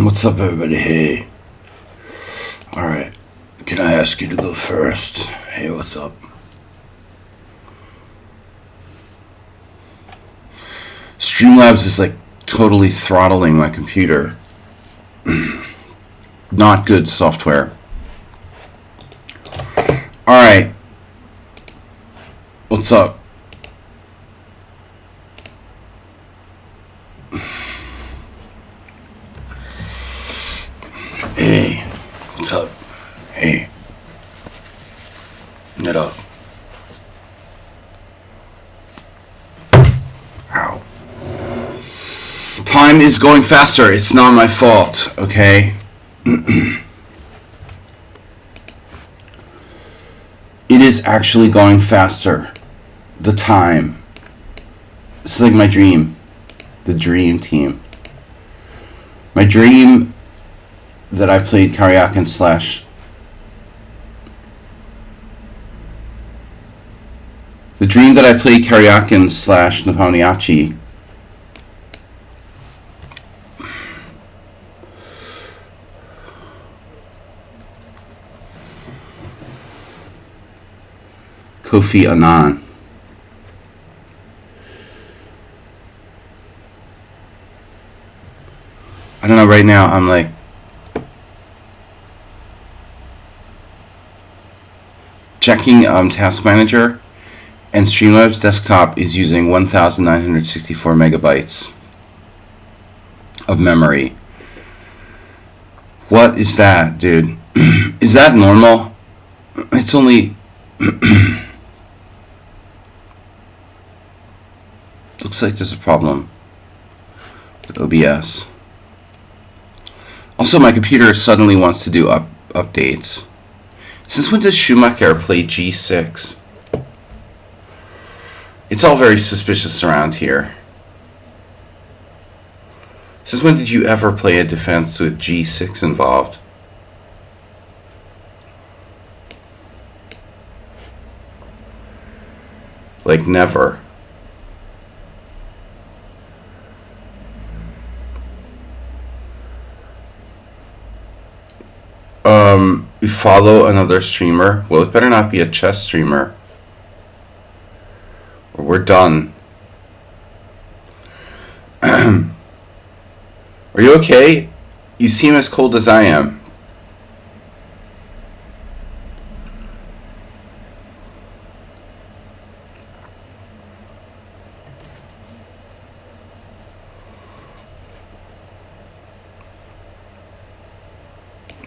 What's up, everybody? Hey. Alright. Can I ask you to go first? Hey, what's up? Streamlabs is like totally throttling my computer. Not good software. Alright. What's up? Hey, what's up? Hey. Get up. Ow. Time is going faster. It's not my fault, okay? It is actually going faster. The time. It's like my dream. The dream team. My dream that I played Karyakin / the dream that I played Karyakin / Naponiachi Kofi Annan. I don't know, right now I'm like checking Task Manager, and Streamlabs desktop is using 1,964 megabytes of memory. What is that, dude? Is that normal? It's only looks like there's a problem with OBS. Also, my computer suddenly wants to do updates. Since when does Schumacher play G6? It's all very suspicious around here. Since when did you ever play a defense with G6 involved? Like never. We follow another streamer. Well, it better not be a chess streamer, or we're done. Are you okay? You seem as cold as I am.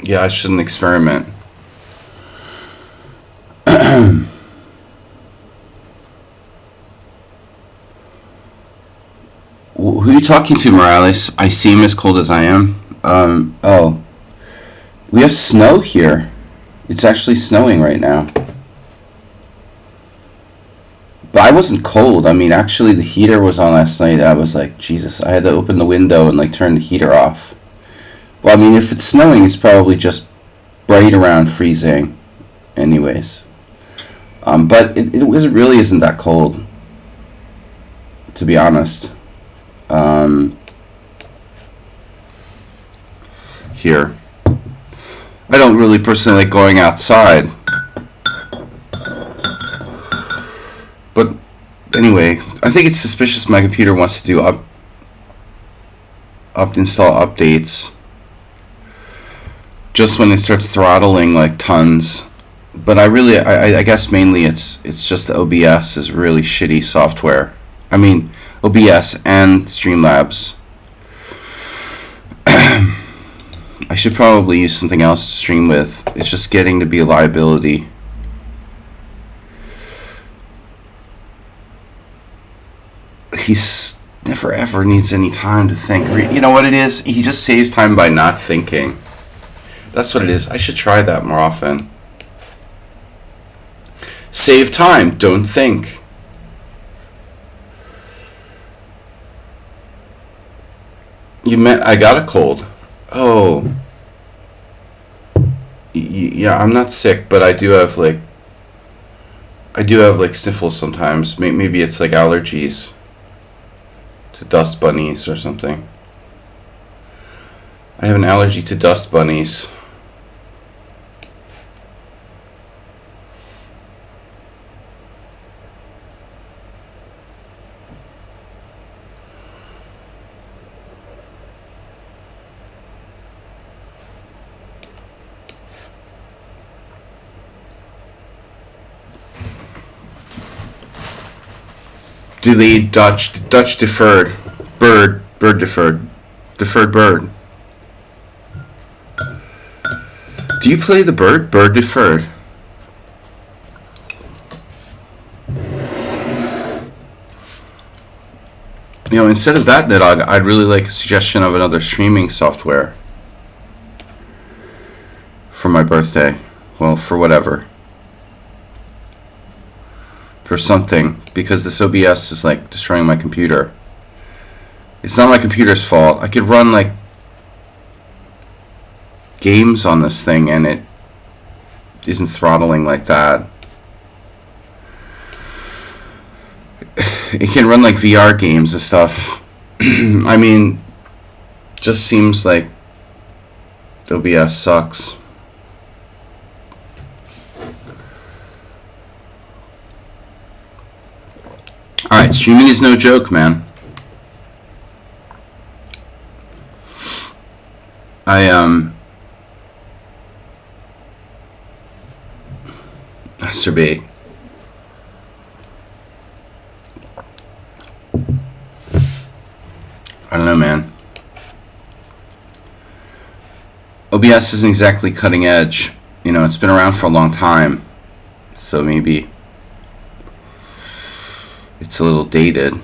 Yeah, I shouldn't experiment. Who are you talking to, Morales? I seem as cold as I am. Oh. We have snow here. It's actually snowing right now. But I wasn't cold. I mean, actually, the heater was on last night. I was like, Jesus, I had to open the window and, like, turn the heater off. Well, I mean, if it's snowing, it's probably just right around freezing anyways. But it really isn't that cold, to be honest. Here. I don't really personally like going outside. But anyway, I think it's suspicious my computer wants to do install updates just when it starts throttling like tons. But I guess mainly it's just the OBS is really shitty software. I mean, OBS and Streamlabs. I should probably use something else to stream with. It's just getting to be a liability. He's never ever needs any time to think. You know what it is? He just saves time by not thinking. That's what it is. I should try that more often. Save time. Don't think. You meant I got a cold. Oh. Yeah, I'm not sick, but I do have like sniffles sometimes. Maybe it's like allergies to dust bunnies or something. I have an allergy to dust bunnies. Delayed Dutch deferred. Bird deferred. Deferred bird. Do you play the bird? Bird deferred. You know, instead of that, Nidog, I'd really like a suggestion of another streaming software for my birthday. Well, for whatever. For something, because this OBS is like destroying my computer. It's not my computer's fault. I could run like games on this thing and it isn't throttling like that. It can run like VR games and stuff. I mean, just seems like OBS sucks. Alright, streaming is no joke, man. Masturbate. I don't know, man. OBS isn't exactly cutting edge. You know, it's been around for a long time. So maybe it's a little dated.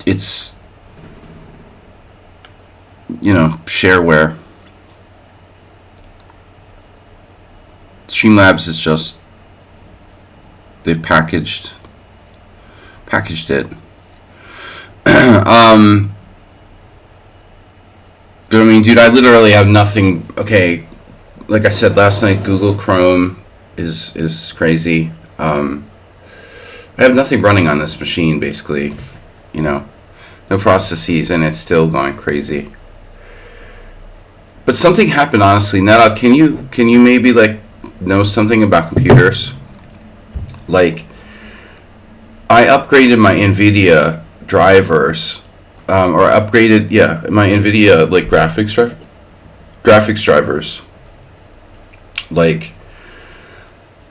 It's, you know, shareware. Streamlabs is just, they've packaged it. But I mean, dude, I literally have nothing. Okay, like I said last night, Google Chrome is crazy. I have nothing running on this machine, basically. You know, no processes, and it's still going crazy. But something happened, honestly. Netta, can you maybe like know something about computers? Like, I upgraded my NVIDIA drivers, or upgraded, my NVIDIA like graphics drivers, like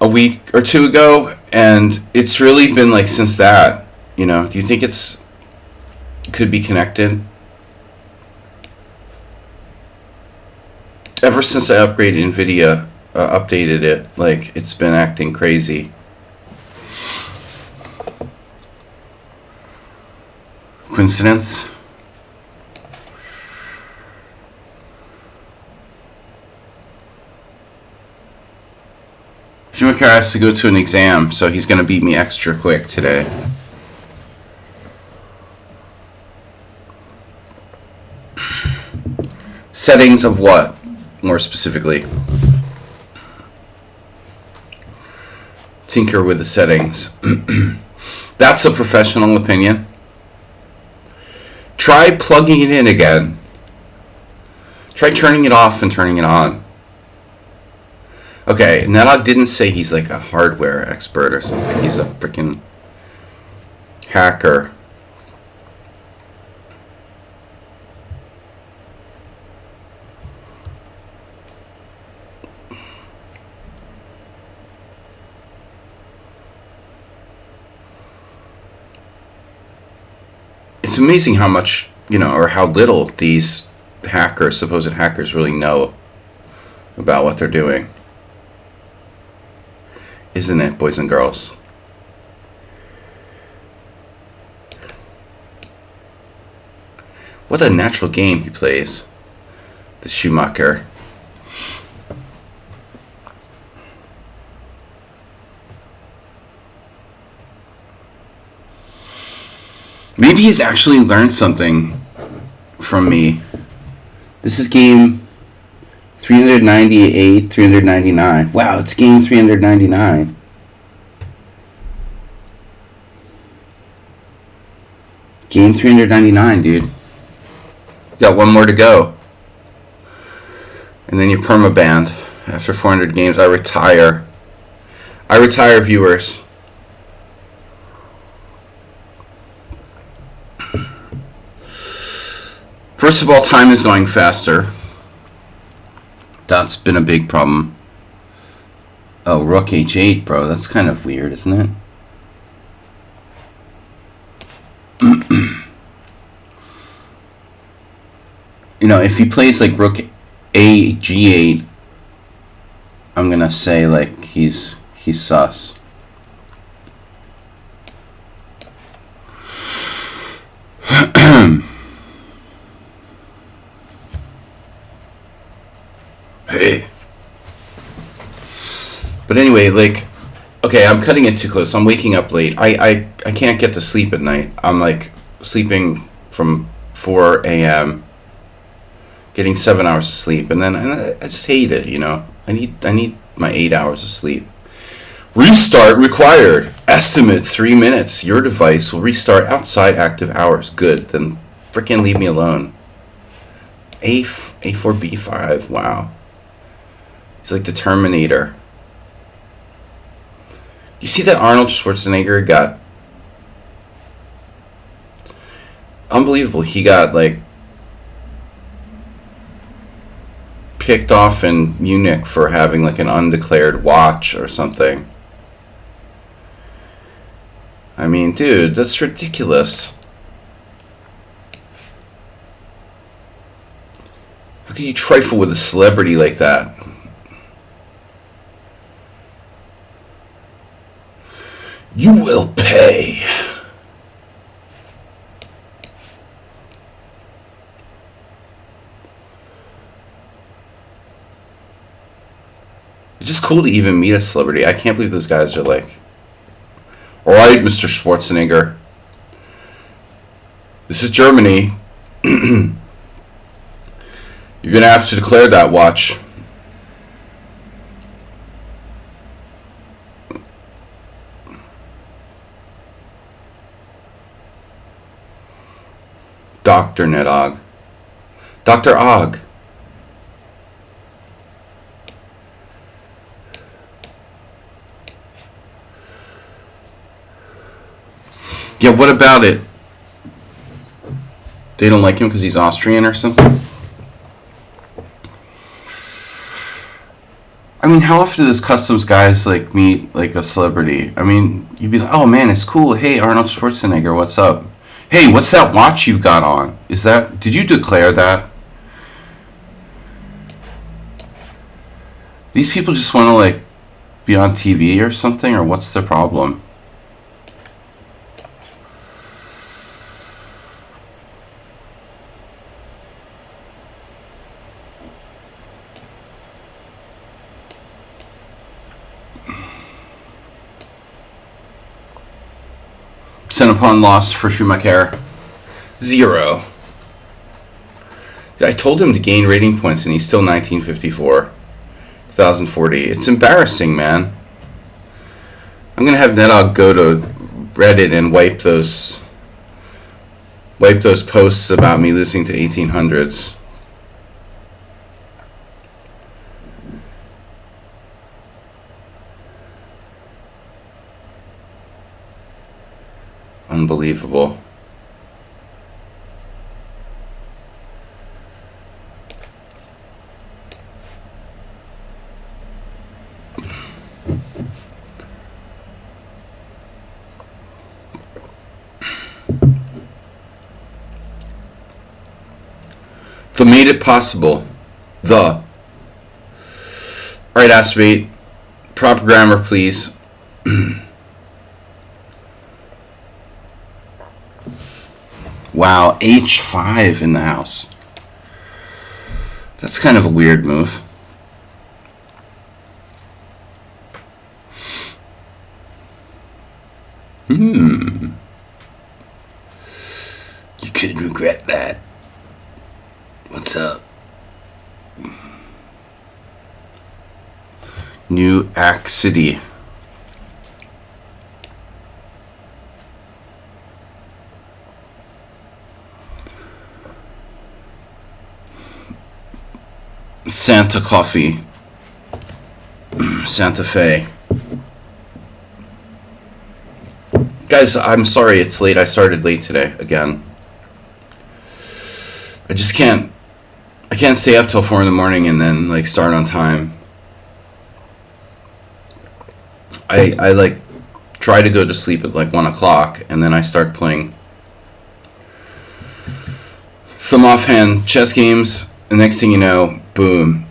a week or two ago, and it's really been like since that. You know, do you think could be connected? Ever since I upgraded NVIDIA, updated it, like it's been acting crazy. Coincidence? Schumacher has to go to an exam, so he's going to beat me extra quick today. Settings of what, more specifically? Tinker with the settings. That's a professional opinion. Try plugging it in again. Try turning it off and turning it on. Okay, Nedog didn't say he's like a hardware expert or something. He's a freaking hacker. It's amazing how much, you know, or how little these hackers, supposed hackers, really know about what they're doing. Isn't it, boys and girls? What a natural game he plays, the Schumacher. Maybe he's actually learned something from me. This is game 398, 399. Wow, it's game 399. Game 399, dude. Got one more to go. And then you're permabanned. After 400 games, I retire. I retire, viewers. First of all, time is going faster. That's been a big problem. Oh, rook h8, bro. That's kind of weird, isn't it? You know, if he plays like rook a g8, I'm gonna say like he's sus. Hey. But anyway, like, okay, I'm cutting it too close. I'm waking up late. I can't get to sleep at night. I'm like sleeping from 4 a.m. getting 7 hours of sleep, and then I just hate it. You know, I need my 8 hours of sleep. Restart required. Estimate 3 minutes. Your device will restart outside active hours. Good. Then frickin' leave me alone. A4 B5. Wow. He's like the Terminator. You see that Arnold Schwarzenegger got unbelievable. He got like kicked off in Munich for having like an undeclared watch or something. I mean, dude, that's ridiculous. How can you trifle with a celebrity like that? You will pay. It's just cool to even meet a celebrity. I can't believe those guys are like, all right, Mr. Schwarzenegger. This is Germany. You're going to have to declare that watch. Dr. Ned Ogg. Dr. Ogg. Yeah, what about it? They don't like him because he's Austrian or something? I mean, how often does customs guys like meet like a celebrity? I mean, you'd be like, oh man, it's cool. Hey, Arnold Schwarzenegger, what's up? Hey, what's that watch you've got on? Did you declare that? These people just want to like be on TV or something, or what's the problem? Cent upon loss for Schumacher. 0. I told him to gain rating points and he's still 1954. 2040. It's embarrassing, man. I'm gonna have NetOg go to Reddit and wipe those posts about me losing to 1800s. Unbelievable. The made it possible. The. Alright, Aspirate. Proper grammar, please. Wow, H5 in the house. That's kind of a weird move. You could regret that. What's up? New Act City. Santa Coffee. Santa Fe. Guys, I'm sorry it's late. I started late today again. I just can't. I can't stay up till 4 in the morning and then like start on time. I like try to go to sleep at like 1 o'clock and then I start playing some offhand chess games. The next thing you know, boom.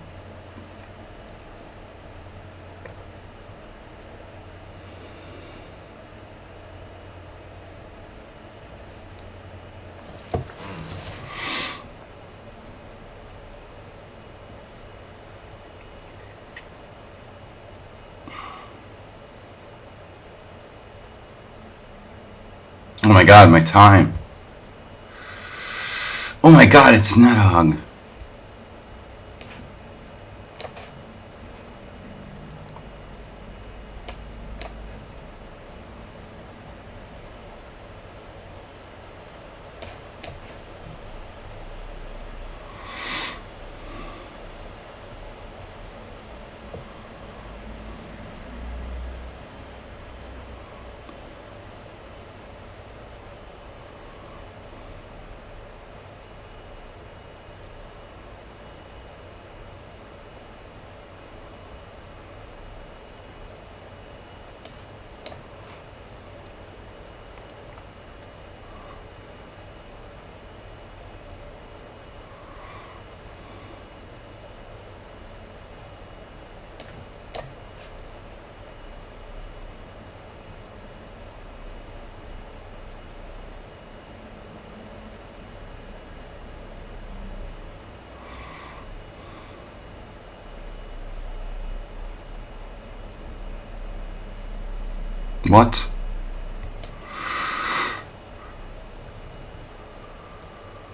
Oh my god, my time. Oh my god, it's Nethog. What?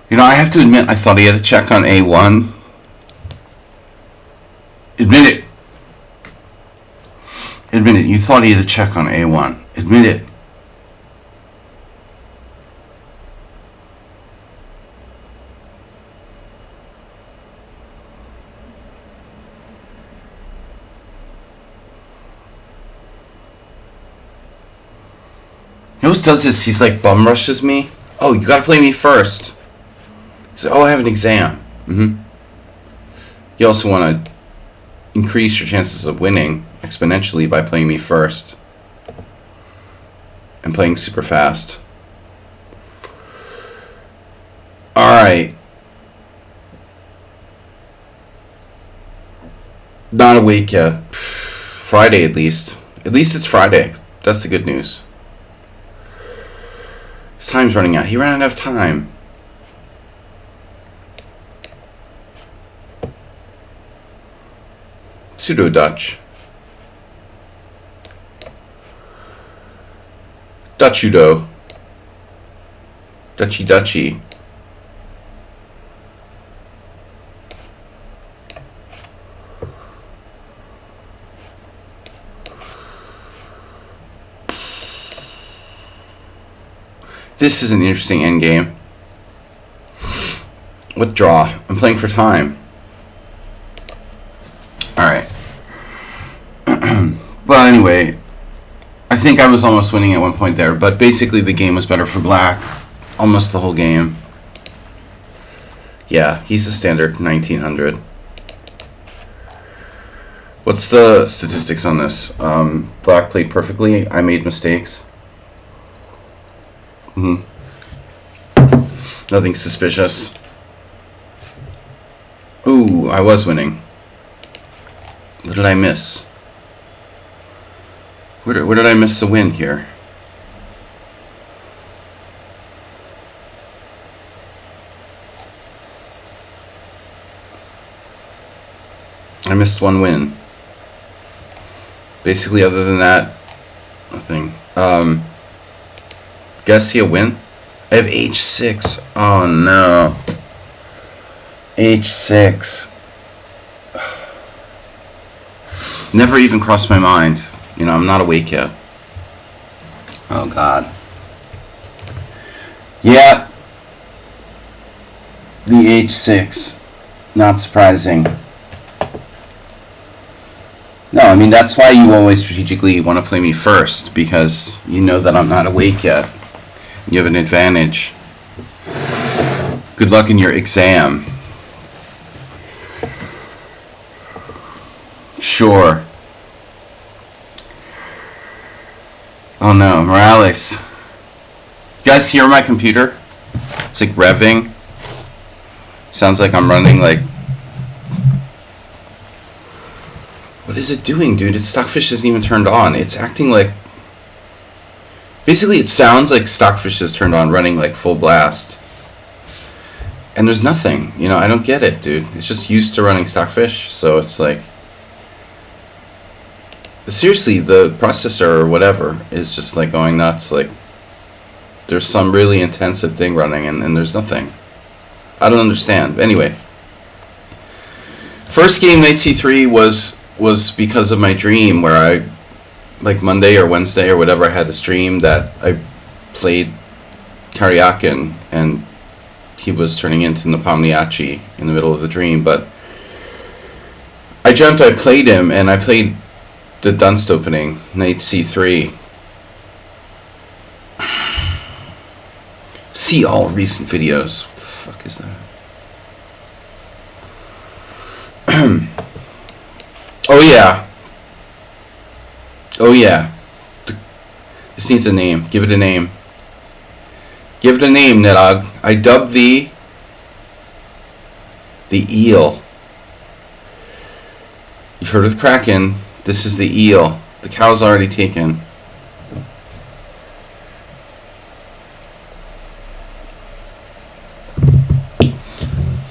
You know, I have to admit, I thought he had a check on A1. Admit it. Admit it. You thought he had a check on A1. Admit it. You know who does this? He's like bum rushes me. Oh, you gotta play me first. He's like, oh, I have an exam. You also want to increase your chances of winning exponentially by playing me first. And playing super fast. Alright. Not awake yet. Friday at least. At least it's Friday. That's the good news. His time's running out. He ran out of time. Pseudo-Dutch. Dutchudo. Dutchy. This is an interesting endgame. What draw? I'm playing for time. Alright. Well, anyway, I think I was almost winning at one point there, but basically the game was better for black. Almost the whole game. Yeah, he's a standard 1900. What's the statistics on this? Black played perfectly. I made mistakes. Nothing suspicious. Ooh, I was winning. What did I miss? Where did I miss the win here? I missed one win. Basically, other than that, nothing. Guess he a win? I have H6. Oh no. H6. Never even crossed my mind. You know, I'm not awake yet. Oh god. Yeah. The H6. Not surprising. No, I mean, that's why you always strategically want to play me first, because you know that I'm not awake yet. You have an advantage. Good luck in your exam. Sure. Oh no, Morales. You guys hear my computer? It's like revving. Sounds like I'm running like... What is it doing, dude? Its Stockfish isn't even turned on. It's acting like... Basically, it sounds like Stockfish is turned on, running like full blast. And there's nothing. You know, I don't get it, dude. It's just used to running Stockfish, so it's like... Seriously, the processor or whatever is just like going nuts. Like, there's some really intensive thing running, and there's nothing. I don't understand. Anyway. First game, Knight C3, was because of my dream where I, like Monday or Wednesday or whatever, I had this dream that I played Karyakin and he was turning into Nepomniachtchi in the middle of the dream. But I dreamt I played him, and I played the Dunst opening, Knight C3. See all recent videos. What the fuck is that? Oh yeah. Oh yeah. This needs a name. Give it a name. Give it a name, Nedog. I dub thee the eel. You've heard of the Kraken. This is the eel. The cow's already taken.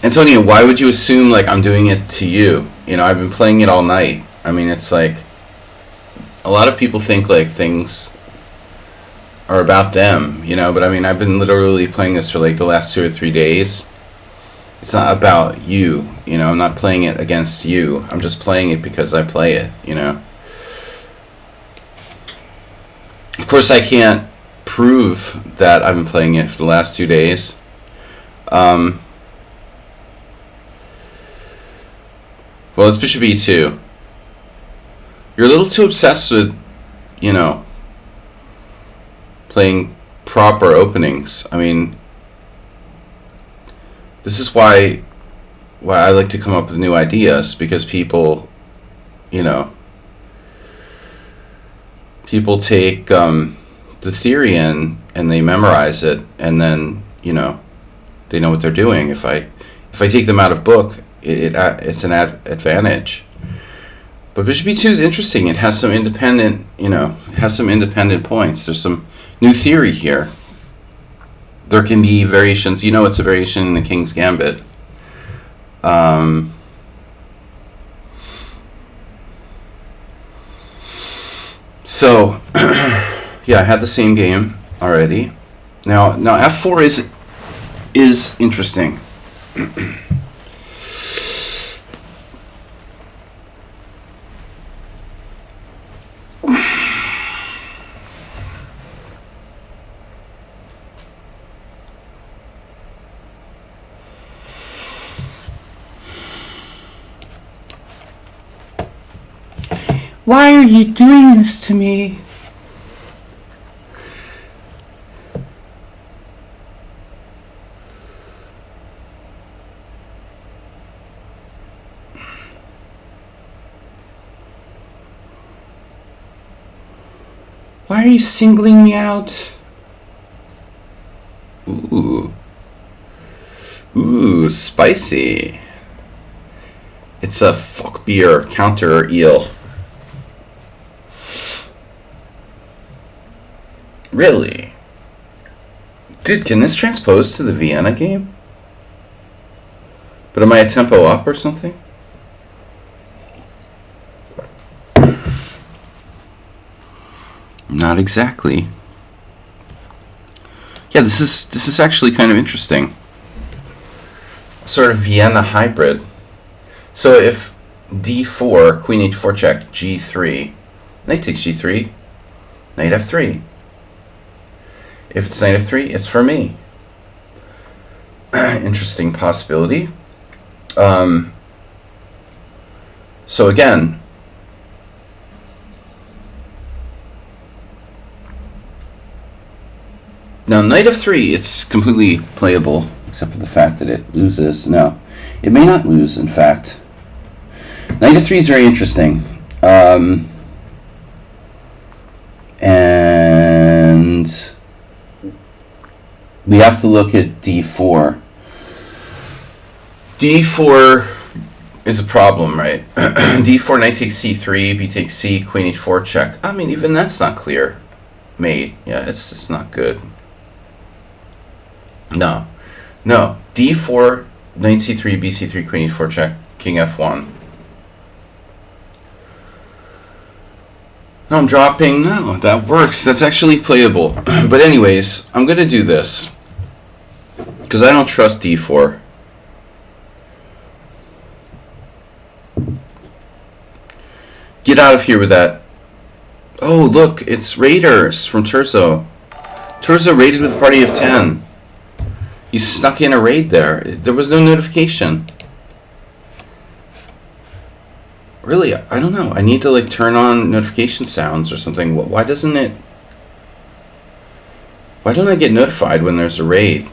Antonio, why would you assume like I'm doing it to you? You know, I've been playing it all night. I mean, it's like a lot of people think like things are about them, you know, but I mean, I've been literally playing this for like the last 2 or 3 days. It's not about you, you know, I'm not playing it against you. I'm just playing it because I play it, you know. Of course, I can't prove that I've been playing it for the last 2 days. Well, it's Bishop E2. You're a little too obsessed with, you know, playing proper openings. I mean, this is why I like to come up with new ideas, because people, you know, people take the theory in and they memorize it, and then, you know, they know what they're doing. If I take them out of book, it's an advantage. But Bishop E2 is interesting. It has some independent, you know, it has some independent points. There's some new theory here. There can be variations. You know, it's a variation in the King's Gambit. So, yeah, I had the same game already. Now F4 is interesting. Why are you doing this to me? Why are you singling me out? Ooh. Ooh, spicy. It's a fuck beer counter eel. Really? Dude, can this transpose to the Vienna game? But am I a tempo up or something? Not exactly. Yeah, this is actually kind of interesting. Sort of Vienna hybrid. So if d4, queen h4 check, g3, knight takes g3, knight f3. If it's knight f3, it's for me. Interesting possibility. So again, Now, knight of 3, it's completely playable, except for the fact that it loses. No, it may not lose, in fact. Knight of 3 is very interesting. And we have to look at d4. d4 is a problem, right? d4, knight takes c3, b takes c, queen h4 check. I mean, even that's not clear. Mate, yeah, it's just not good. No, d4, knight c3, b c3, queen e4 check, king f1. No, I'm dropping. No, that works. That's actually playable. But anyways, I'm going to do this because I don't trust d4. Get out of here with that. Oh, look, it's raiders from Turzo. Turzo raided with a party of 10. You snuck in a raid there. There was no notification. Really, I don't know. I need to like turn on notification sounds or something. Why doesn't it? Why don't I get notified when there's a raid?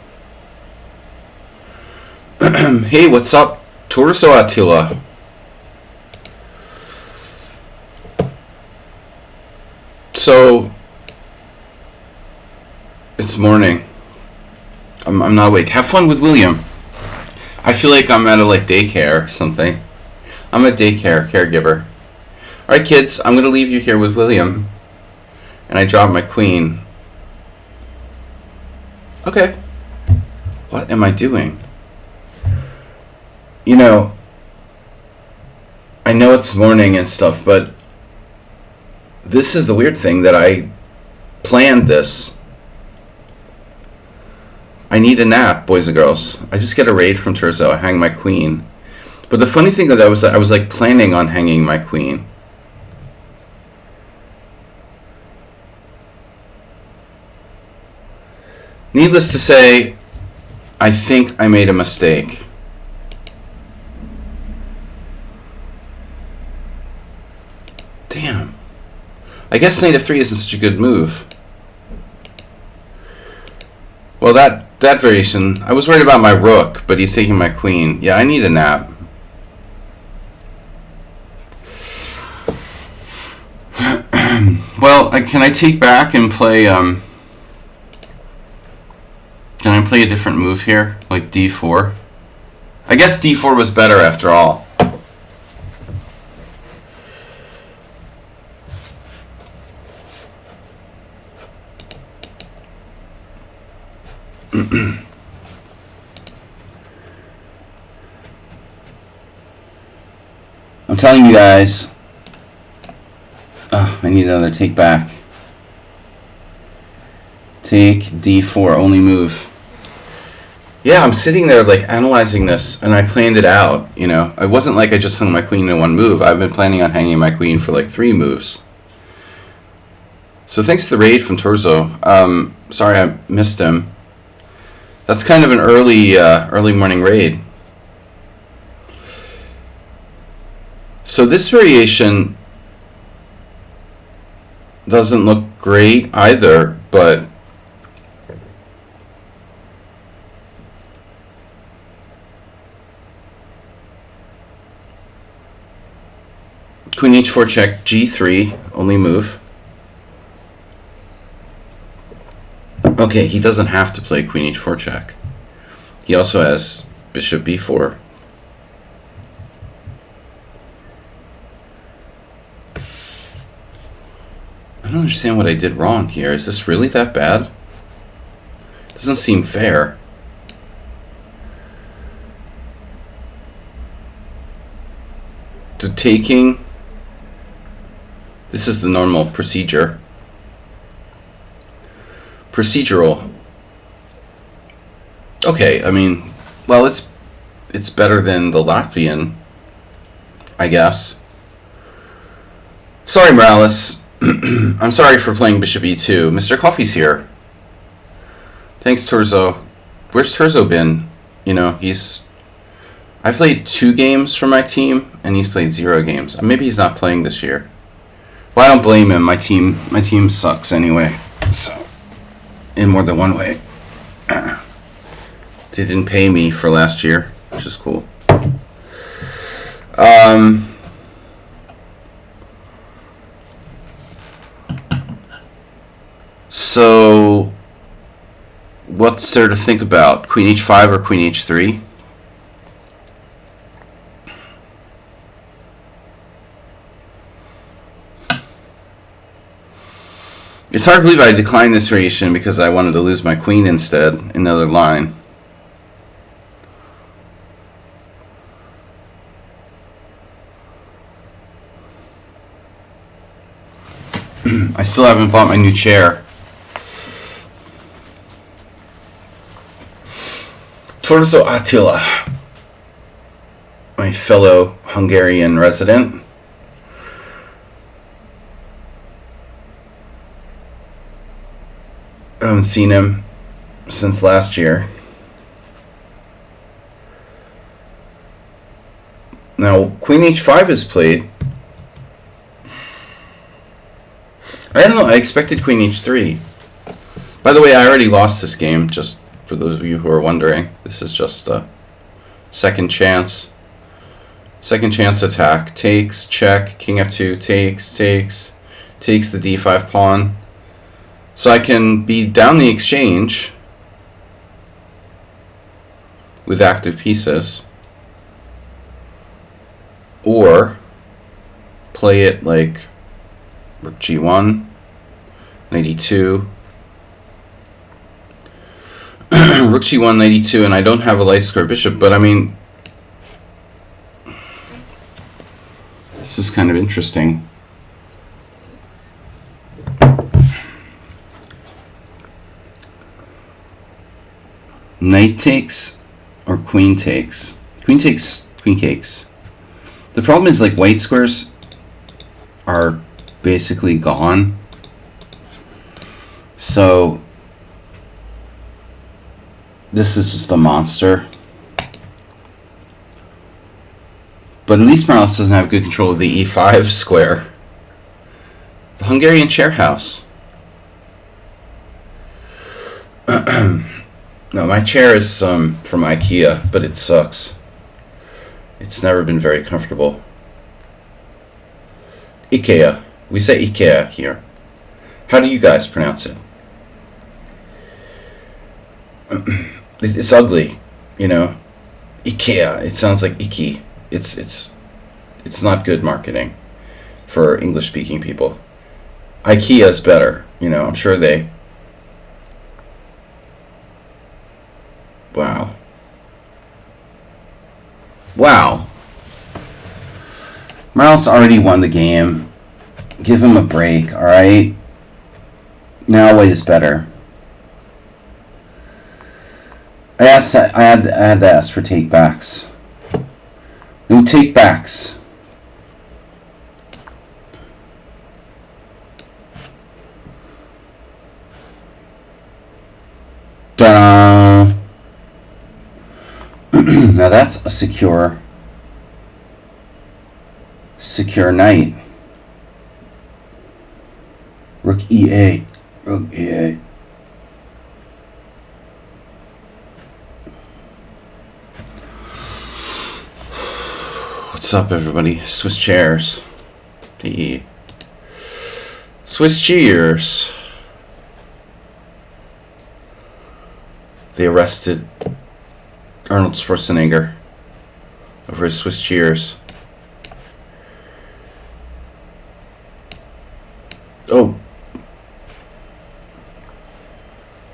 Hey, what's up, Torso Attila? So it's morning. I'm not awake. Have fun with William. I feel like I'm at a like daycare or something. I'm a daycare caregiver. Alright, kids, I'm going to leave you here with William. And I drop my queen. Okay. What am I doing? You know, I know it's morning and stuff, but this is the weird thing that I planned this. I need a nap, boys and girls. I just get a raid from Turzo. I hang my queen. But the funny thing that I was like planning on hanging my queen. Needless to say, I think I made a mistake. Damn. I guess knight of 3 isn't such a good move. Well, that variation, I was worried about my rook, but he's taking my queen. Yeah, I need a nap. Well, can I take back and play, can I play a different move here? Like d4? I guess d4 was better after all. I'm telling you guys. I need another take back. Take d4, only move. Yeah, I'm sitting there like analyzing this, and I planned it out. You know, it wasn't like I just hung my queen in one move. I've been planning on hanging my queen for like 3 moves. So thanks to the raid from Torzo. Sorry I missed him. That's kind of an early morning raid. So this variation doesn't look great either, but queen h4 check, g3, only move. Okay, he doesn't have to play queen h4 check. He also has bishop b4. I don't understand what I did wrong here. Is this really that bad? Doesn't seem fair. To taking. This is the normal procedure. Procedural. Okay, I mean, well, it's better than the Latvian, I guess. Sorry, Morales. I'm sorry for playing bishop e2. Mr. Coffee's here. Thanks, Turzo. Where's Turzo been? You know, I played 2 games for my team, and he's played 0 games. Maybe he's not playing this year. Well, I don't blame him. My team sucks anyway. So in more than one way. They didn't pay me for last year, which is cool. So, what's there to think about? Queen h5 or queen h3? It's hard to believe I declined this variation because I wanted to lose my queen instead in another line. I still haven't bought my new chair. Torso Attila, my fellow Hungarian resident. I haven't seen him since last year. Now, Queen h5 is played. I don't know, I expected Queen h3. By the way, I already lost this game, just for those of you who are wondering. This is just a second chance. Second chance attack. Takes, check, king f2, takes the d5 pawn. So I can be down the exchange with active pieces, or play it like rook g1, knight e2, rook g1, knight e2, and I don't have a light square bishop, but I mean, this is kind of interesting. Knight takes or queen takes? Queen takes, queen takes. The problem is, like, white squares are basically gone. So this is just a monster. But at least Morales doesn't have good control of the e5 square. The Hungarian chair house. No, my chair is from IKEA, but it sucks. It's never been very comfortable. IKEA. We say IKEA here. How do you guys pronounce it? It's ugly, you know. IKEA. It sounds like icky. It's not good marketing for English-speaking people. IKEA is better, you know. I'm sure they. Wow. Wow. Morales already won the game. Give him a break, alright? Now white is better. I had to ask for take-backs. No take-backs. Ta-da! Now that's a secure knight. Rook e8. Rook e8. What's up, everybody? Swiss chairs. The Swiss cheers. They arrested Arnold Schwarzenegger over his Swiss cheers. Oh.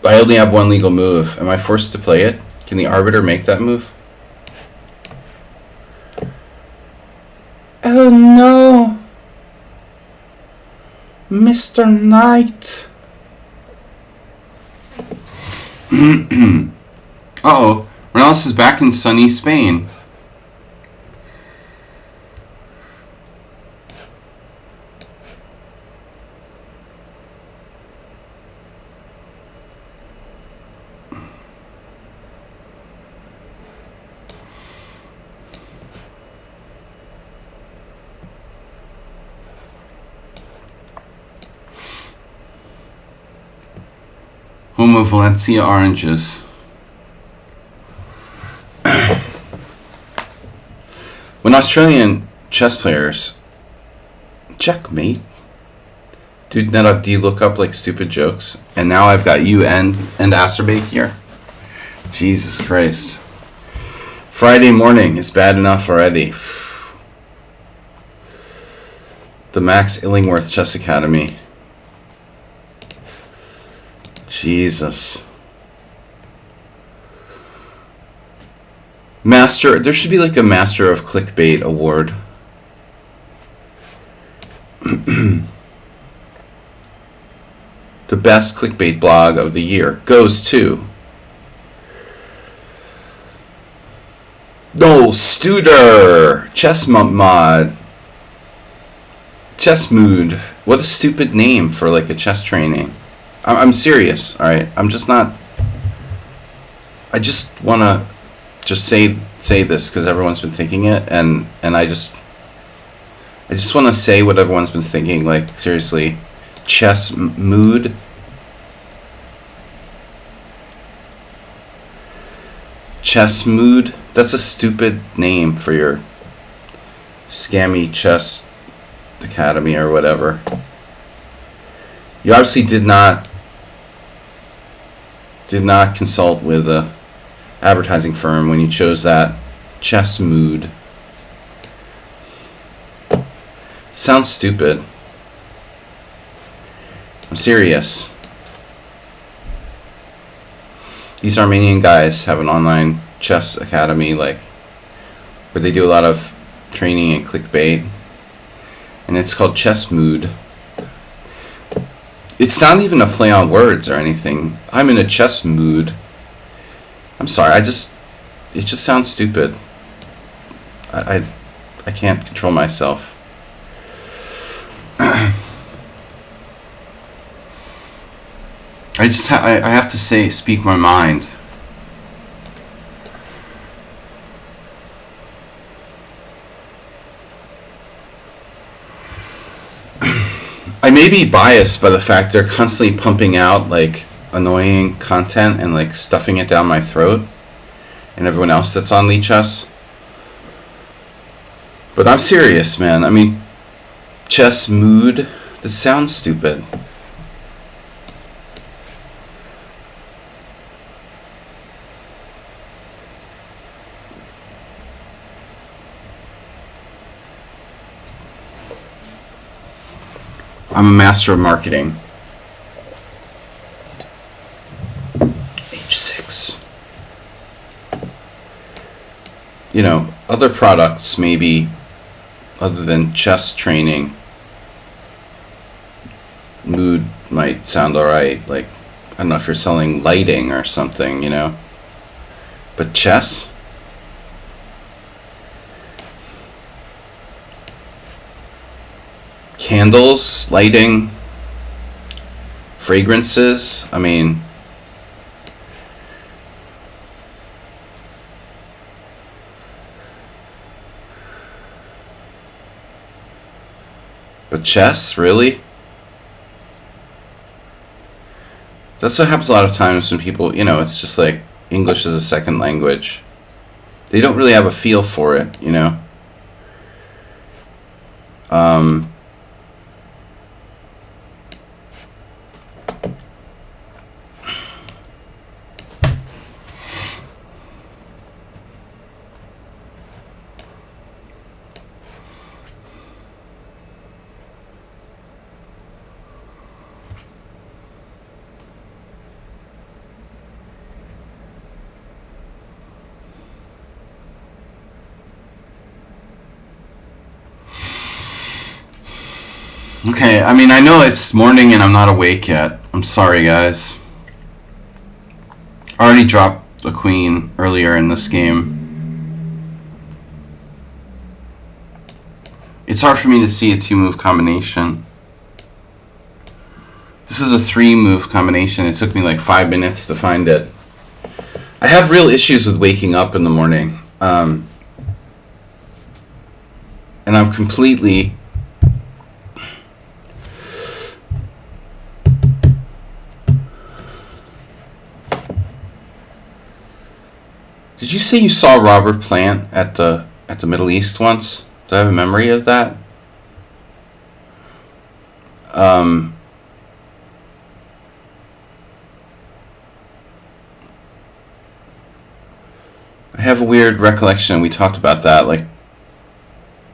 I only have one legal move. Am I forced to play it? Can the arbiter make that move? Oh no! Mr. Knight! Uh-oh. Morales is back in sunny Spain. Home of Valencia Oranges. When Australian chess players... Checkmate? Dude, do you look up like stupid jokes? And now I've got you and Acerbate here. Jesus Christ. Friday morning is bad enough already. The Max Illingworth Chess Academy. Jesus. Master, there should be like a Master of Clickbait award. The best clickbait blog of the year goes to... No, Studer! Chess Mod. Chess Mood. What a stupid name for like a chess training. I'm serious, alright? I'm just not... I just want to just say this because everyone's been thinking it, and I just want to say what everyone's been thinking, like, seriously. Chess Mood. Chess Mood. That's a stupid name for your scammy chess academy or whatever. You obviously did not consult with a advertising firm when you chose that. Chess Mood. It sounds stupid. I'm serious. These Armenian guys have an online chess academy, like, where they do a lot of training and clickbait, and it's called Chess Mood. It's not even a play on words or anything. I'm in a chess mood. I'm sorry, it just sounds stupid. I can't control myself. I have to speak my mind. I may be biased by the fact they're constantly pumping out like annoying content and like stuffing it down my throat, and everyone else that's on lichess. But I'm serious, man. I mean, Chess Mood. That sounds stupid. I'm a master of marketing. H6. You know, other products maybe, other than chess training, Mood might sound alright. Like, I don't know if you're selling lighting or something, you know. But chess? Candles, lighting, fragrances. I mean, but chess, really? That's what happens a lot of times when people, you know, it's just like English is a second language. They don't really have a feel for it, you know. Okay, I mean, I know it's morning and I'm not awake yet. I'm sorry, guys. I already dropped the queen earlier in this game. It's hard for me to see a 2-move combination. This is a 3-move combination. It took me like 5 minutes to find it. I have real issues with waking up in the morning. And I'm completely... Did you say you saw Robert Plant at the Middle East once? Do I have a memory of that? I have a weird recollection. We talked about that like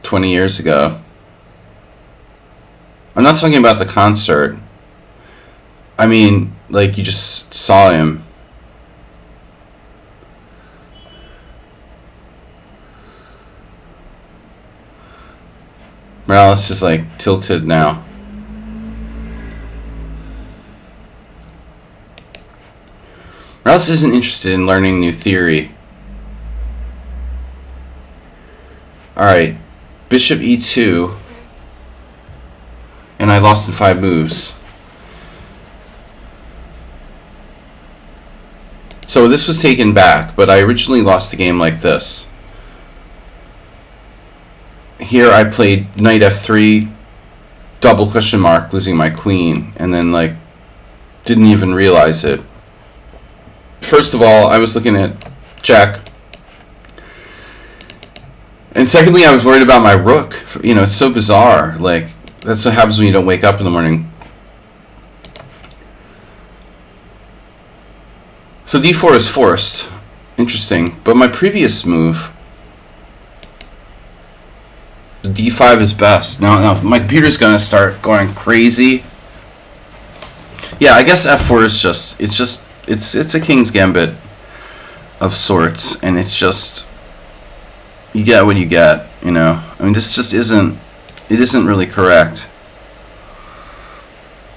20 years ago. I'm not talking about the concert. I mean, like, you just saw him. Morales is like tilted now. Morales isn't interested in learning new theory. Alright, bishop e2. And I lost in 5 moves. So this was taken back, but I originally lost the game like this. Here I played knight f3, double question mark, losing my queen, and then like didn't even realize it. First of all, I was looking at check. And secondly, I was worried about my rook. You know, it's so bizarre. Like, that's what happens when you don't wake up in the morning. So d4 is forced. Interesting. But my previous move, d5 is best. No, my computer's going to start going crazy. Yeah, I guess f4 is it's a king's gambit of sorts, and it's just, you get what you get, you know. I mean, this just isn't really correct.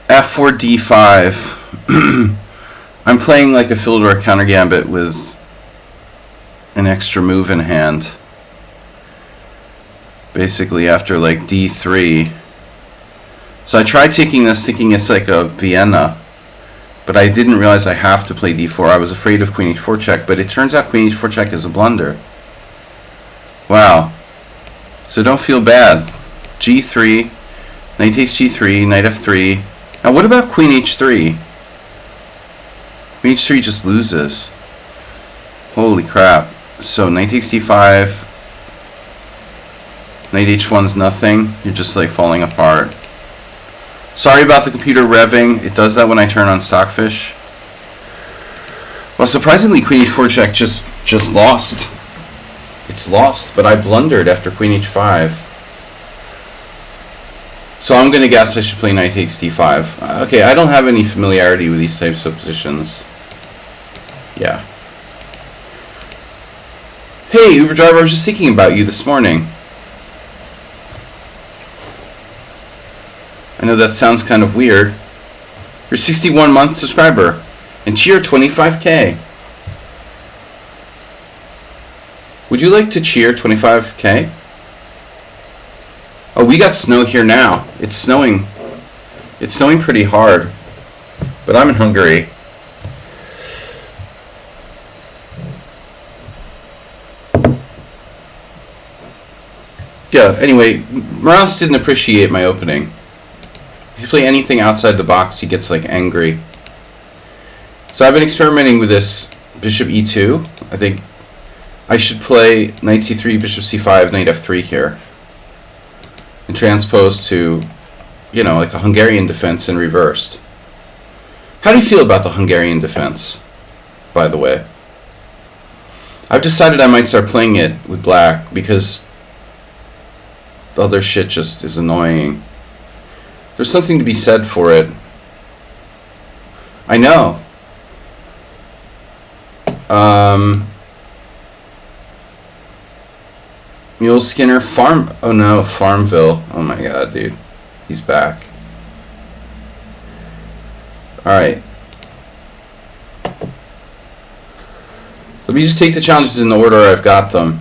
f4 d5. I'm playing like a Philidor counter gambit with an extra move in hand. Basically after like d3. So I tried taking this thinking it's like a Vienna, but I didn't realize I have to play d4. I was afraid of queen h4 check, but it turns out queen h4 check is a blunder. Wow. So don't feel bad. g3, knight takes g3, knight f3. Now what about queen h3? Queen h3 just loses. Holy crap. So knight takes d5. Knight h1's nothing. You're just like falling apart. Sorry about the computer revving. It does that when I turn on Stockfish. Well, surprisingly, queen h4 check just lost. It's lost, but I blundered after queen h5. So I'm going to guess I should play knight takes d5. Okay, I don't have any familiarity with these types of positions. Yeah. Hey, Uber driver, I was just thinking about you this morning. I know that sounds kind of weird. You're a 61-month subscriber. And cheer 25K. Would you like to cheer 25K? Oh, we got snow here now. It's snowing. It's snowing pretty hard. But I'm in Hungary. Yeah, anyway, Morales didn't appreciate my opening. If you play anything outside the box, he gets like angry. So I've been experimenting with this bishop e2. I think I should play knight c3, bishop c5, knight f3 here. And transpose to, you know, like a Hungarian defense in reversed. How do you feel about the Hungarian defense, by the way? I've decided I might start playing it with black because the other shit just is annoying. There's something to be said for it. I know. Mule Skinner Farm. Oh no, Farmville. Oh my god, dude. He's back. Alright. Let me just take the challenges in the order I've got them.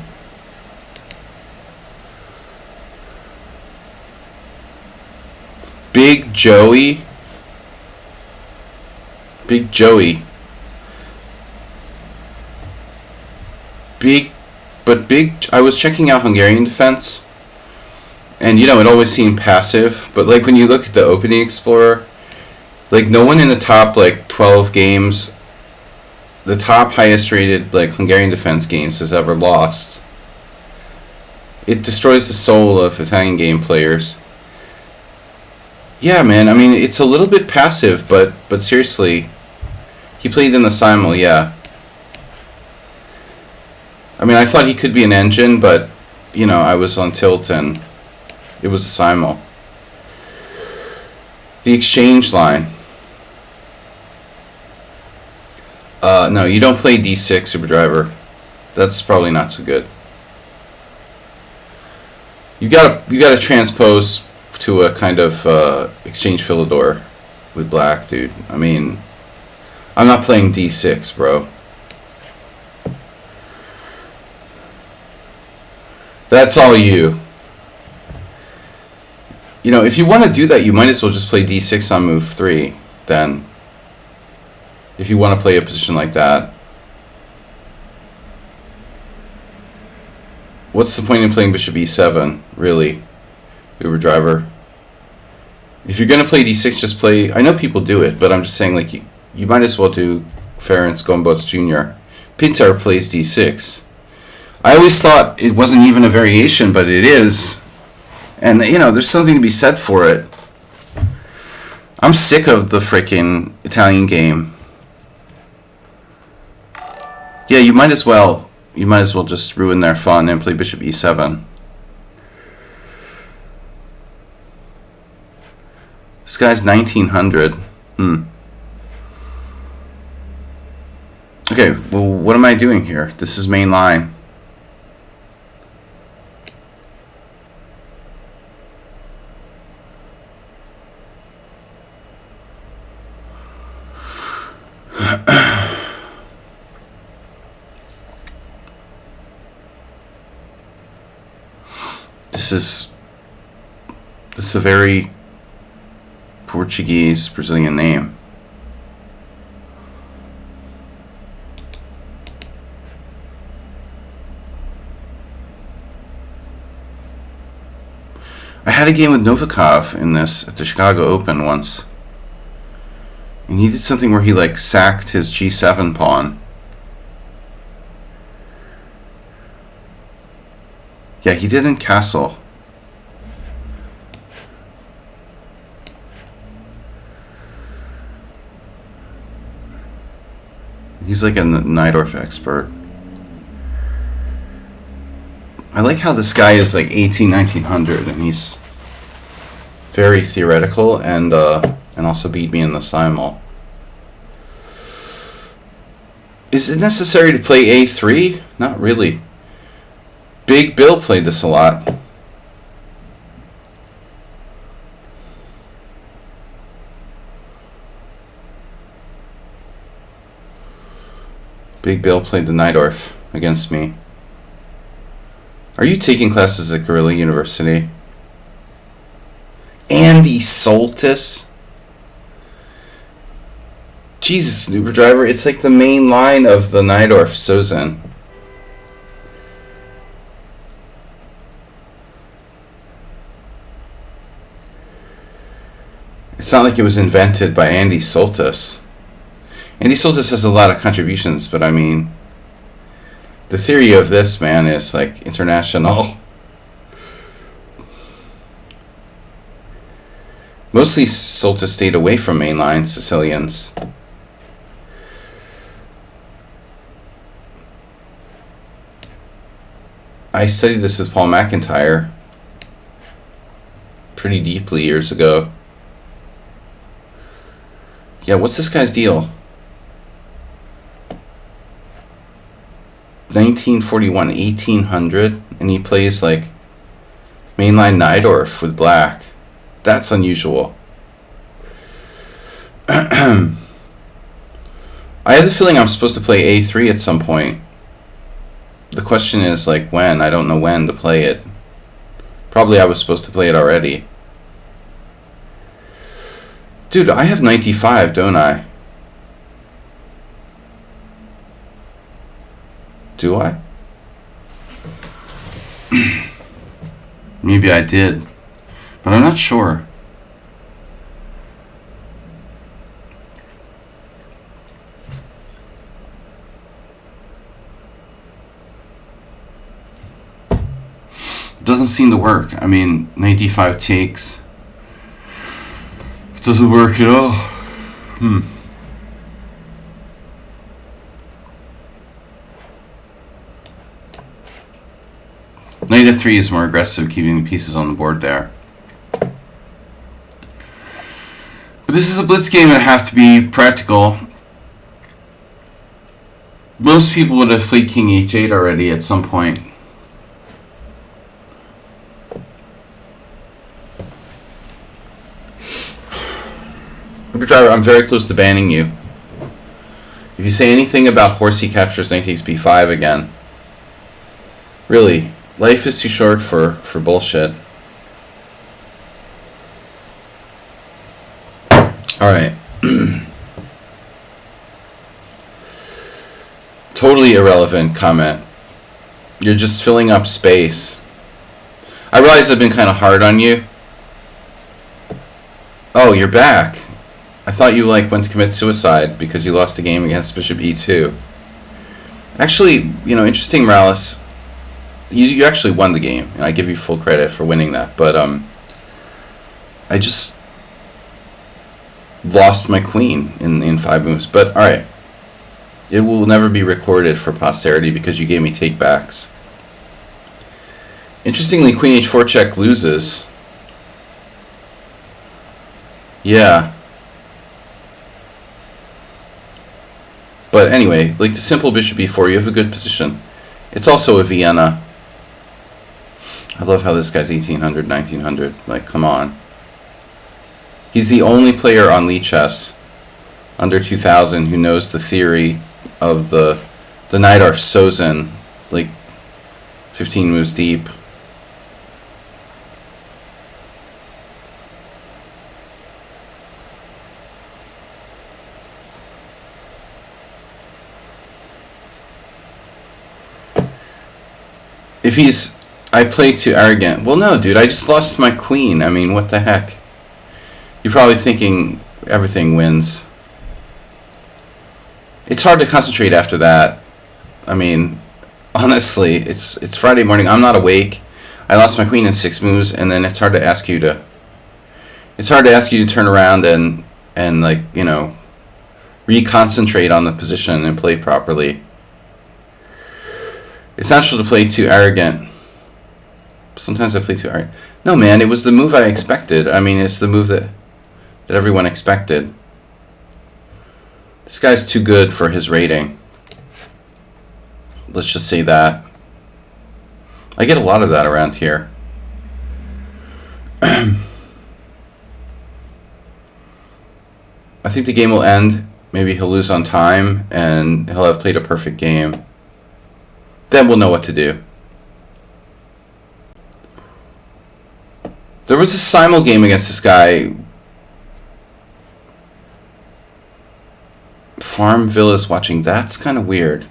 Big Joey. Big Joey. I was checking out Hungarian defense, and you know, it always seemed passive, but like when you look at the opening explorer, like no one in the top like 12 games the top highest rated like Hungarian defense games has ever lost. It destroys the soul of Italian game players. Yeah, man. I mean, it's a little bit passive, but seriously, he played in the simul. Yeah. I mean, I thought he could be an engine, but you know, I was on tilt and it was a simul. The exchange line. No, you don't play d6 Super Driver. That's probably not so good. You gotta transpose to a kind of exchange Philidor with black, dude. I mean, I'm not playing d6, bro. That's all you. You know, if you want to do that, you might as well just play d6 on move 3, then. If you want to play a position like that. What's the point in playing bishop e7, really, Uber Driver? If you're going to play d6, just play... I know people do it, but I'm just saying, like, you might as well do Ferenc Gombots Jr. Pintar plays d6. I always thought it wasn't even a variation, but it is. And, you know, there's something to be said for it. I'm sick of the freaking Italian game. Yeah, you might as well just ruin their fun and play bishop e7. This guy's 1900. Okay, well, what am I doing here? This is main line. This is a very Portuguese Brazilian name. I had a game with Novikov in this at the Chicago Open once. And he did something where he like sacked his g7 pawn. Yeah, he didn't castle. He's like a Najdorf expert. I like how this guy is like 1900 and he's very theoretical and also beat me in the simul. Is it necessary to play a3? Not really. Big Bill played this a lot. Big Bill played the Najdorf against me. Are you taking classes at Guerrilla University? Andy Soltis? Jesus, Uber Driver, it's like the main line of the Najdorf Sozin. It's not like it was invented by Andy Soltis. Andy Soltis has a lot of contributions, but I mean, the theory of this man is like international. Mostly Soltis stayed away from mainline Sicilians. I studied this with Paul McIntyre pretty deeply years ago. Yeah, what's this guy's deal? 1941, 1800, and he plays like mainline Najdorf with black. That's unusual. I have the feeling I'm supposed to play a3 at some point. The question is like when. I don't know when to play it. Probably I was supposed to play it already. Dude, I have 95, don't I? Do I? Maybe I did, but I'm not sure. It doesn't seem to work. I mean, knight d5 takes. It doesn't work at all. Knight f3 is more aggressive, keeping the pieces on the board there. But this is a blitz game that have to be practical. Most people would have played king h8 already at some point. Driver, I'm very close to banning you. If you say anything about horsey captures knight takes b5 again, really, life is too short for bullshit. Alright. Totally irrelevant comment. You're just filling up space. I realize I've been kind of hard on you. Oh, you're back. I thought you went to commit suicide because you lost the game against Bishop e2. Actually, interesting, Morales. You actually won the game, and I give you full credit for winning that. But I just lost my queen in 5 moves. But all right, it will never be recorded for posterity because you gave me takebacks. Interestingly, queen h4 check loses. Yeah. But anyway, the simple bishop e4, you have a good position. It's also a Vienna. I love how this guy's 1800, 1900. Come on. He's the only player on lichess under 2000 who knows the theory of the Najdorf Sozin, 15 moves deep. If I play too arrogant. Well, no, dude, I just lost my queen. I mean, what the heck? You're probably thinking everything wins. It's hard to concentrate after that. I mean, honestly, it's Friday morning. I'm not awake. I lost my queen in 6 moves, and then it's hard to ask you to. It's hard to ask you to turn around and reconcentrate on the position and play properly. It's natural to play too arrogant. Sometimes I play too arrogant. No, man, it was the move I expected. I mean, it's the move that everyone expected. This guy's too good for his rating. Let's just say that. I get a lot of that around here. I think the game will end. Maybe he'll lose on time, and he'll have played a perfect game. Then we'll know what to do. There was a simul game against this guy. Farm Villas watching. That's kind of weird.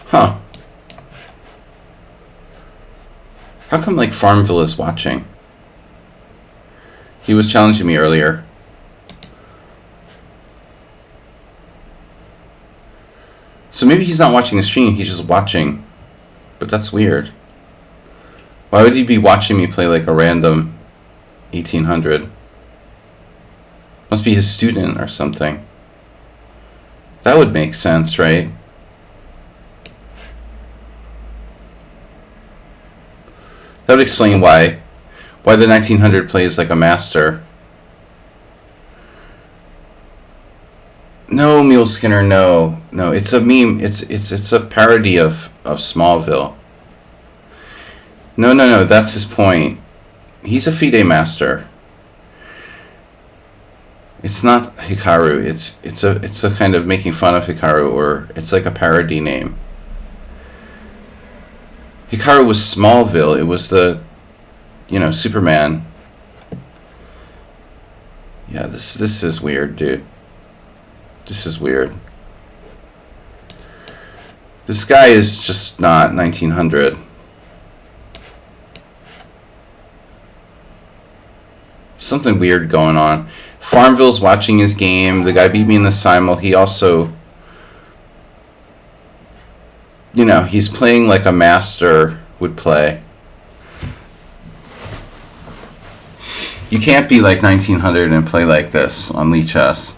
Huh. How come Farm Villas watching? He was challenging me earlier. So maybe he's not watching the stream, he's just watching. But that's weird. Why would he be watching me play a random 1800? Must be his student or something. That would make sense, right? That would explain why the 1900 plays like a master. No, Mule Skinner, no. It's a meme. It's a parody of Smallville. No. That's his point. He's a FIDE master. It's not Hikaru. It's a kind of making fun of Hikaru, or it's like a parody name. Hikaru was Smallville. It was the, Superman. Yeah, this is weird, dude. This is weird. This guy is just not 1900. Something weird going on. Farmville's watching his game. The guy beat me in the simul. He also you know, he's playing like a master would play. You can't be like 1900 and play like this on lichess.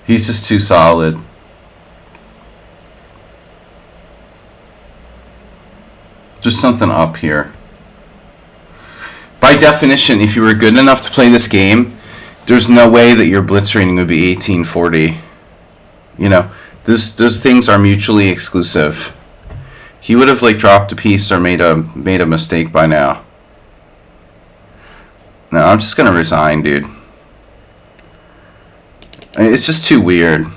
He's just too solid. There's something up here. By definition, if you were good enough to play this game, there's no way that your blitz rating would be 1840. You know, those things are mutually exclusive. He would have like dropped a piece or made a mistake by now. No, I'm just gonna resign, dude. It's just too weird.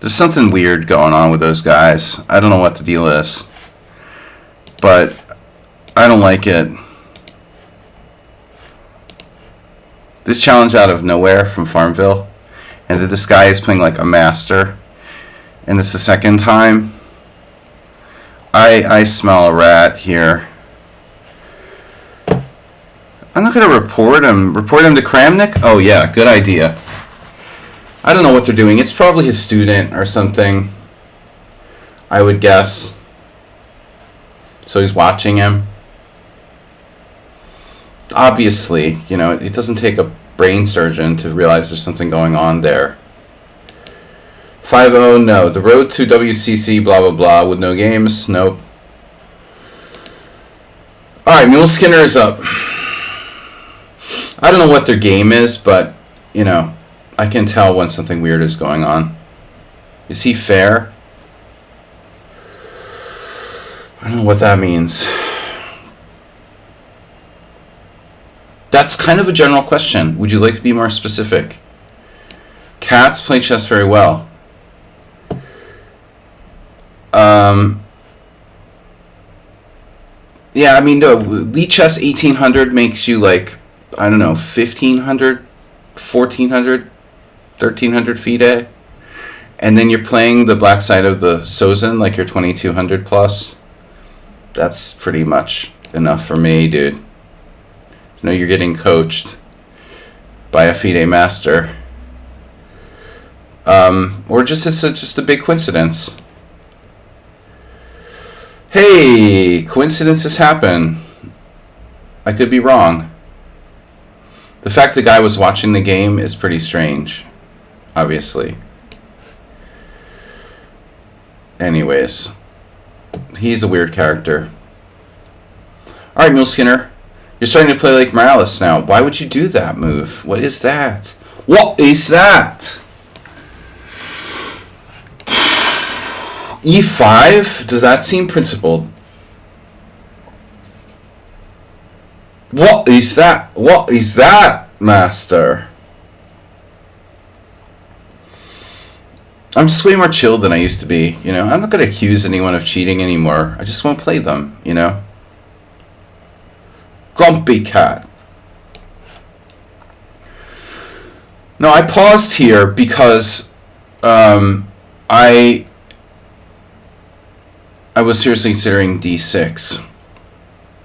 There's something weird going on with those guys. I don't know what the deal is, but I don't like it. This challenge out of nowhere from Farmville, and that this guy is playing like a master, and it's the second time. I smell a rat here. I'm not gonna report him. Report him to Kramnik? Oh yeah, good idea. I don't know what they're doing. It's probably his student or something, I would guess. So he's watching him. Obviously, you know, it doesn't take a brain surgeon to realize there's something going on there. 5-0, no. The road to WCC, blah, blah, blah, with no games, nope. Alright, Mule Skinner is up. I don't know what their game is, but, you know, I can tell when something weird is going on. Is he fair? I don't know what that means. That's kind of a general question. Would you like to be more specific? Cats play chess very well. Yeah, I mean, no, lichess 1800 makes you like, I don't know, 1500, 1400, 1300 FIDE. And then you're playing the black side of the Sozin, like you're 2200 plus. That's pretty much enough for me, dude. You know, you're getting coached by a FIDE master. Or just it's just a big coincidence. Hey, coincidences happen. I could be wrong. The fact the guy was watching the game is pretty strange, obviously. Anyways, he's a weird character. Alright, Mule Skinner. You're starting to play like Morales now. Why would you do that move? What is that? What is that? E5? Does that seem principled? What is that? What is that, master? I'm just way more chilled than I used to be, you know? I'm not going to accuse anyone of cheating anymore. I just won't play them, you know? Grumpy cat. No, I paused here because I was seriously considering D6,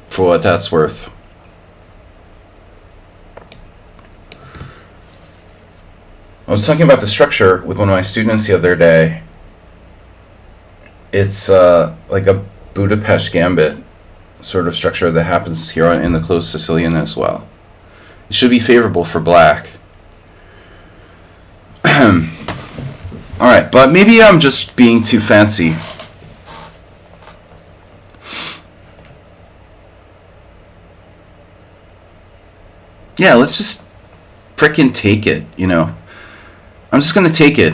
for what that's worth. I was talking about the structure with one of my students the other day. It's like a Budapest gambit sort of structure that happens here in the closed Sicilian as well. It should be favorable for black. Alright, but maybe I'm just being too fancy. Yeah, let's just frickin' take it, you know. I'm just gonna take it.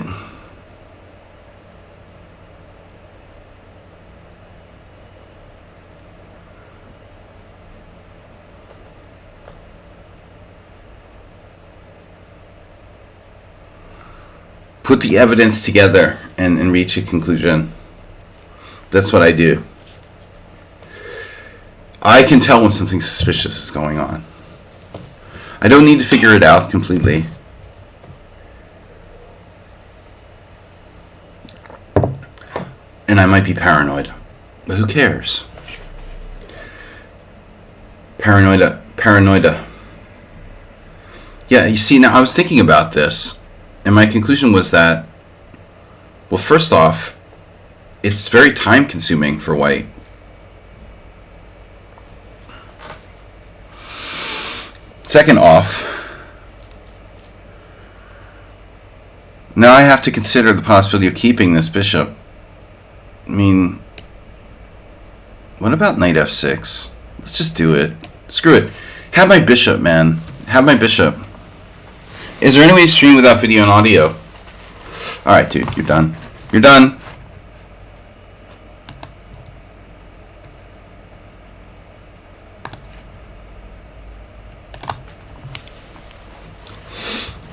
Put the evidence together and reach a conclusion. That's what I do. I can tell when something suspicious is going on. I don't need to figure it out completely. And I might be paranoid, but who cares? Paranoida. Yeah, you see, now I was thinking about this, and my conclusion was that Well, first off, it's very time consuming for white. Second off, now I have to consider the possibility of keeping this bishop. I mean, what about knight f6? Let's just do it. Screw it. Have my bishop, man. Have my bishop. Is there any way to stream without video and audio? Alright, dude, you're done. You're done.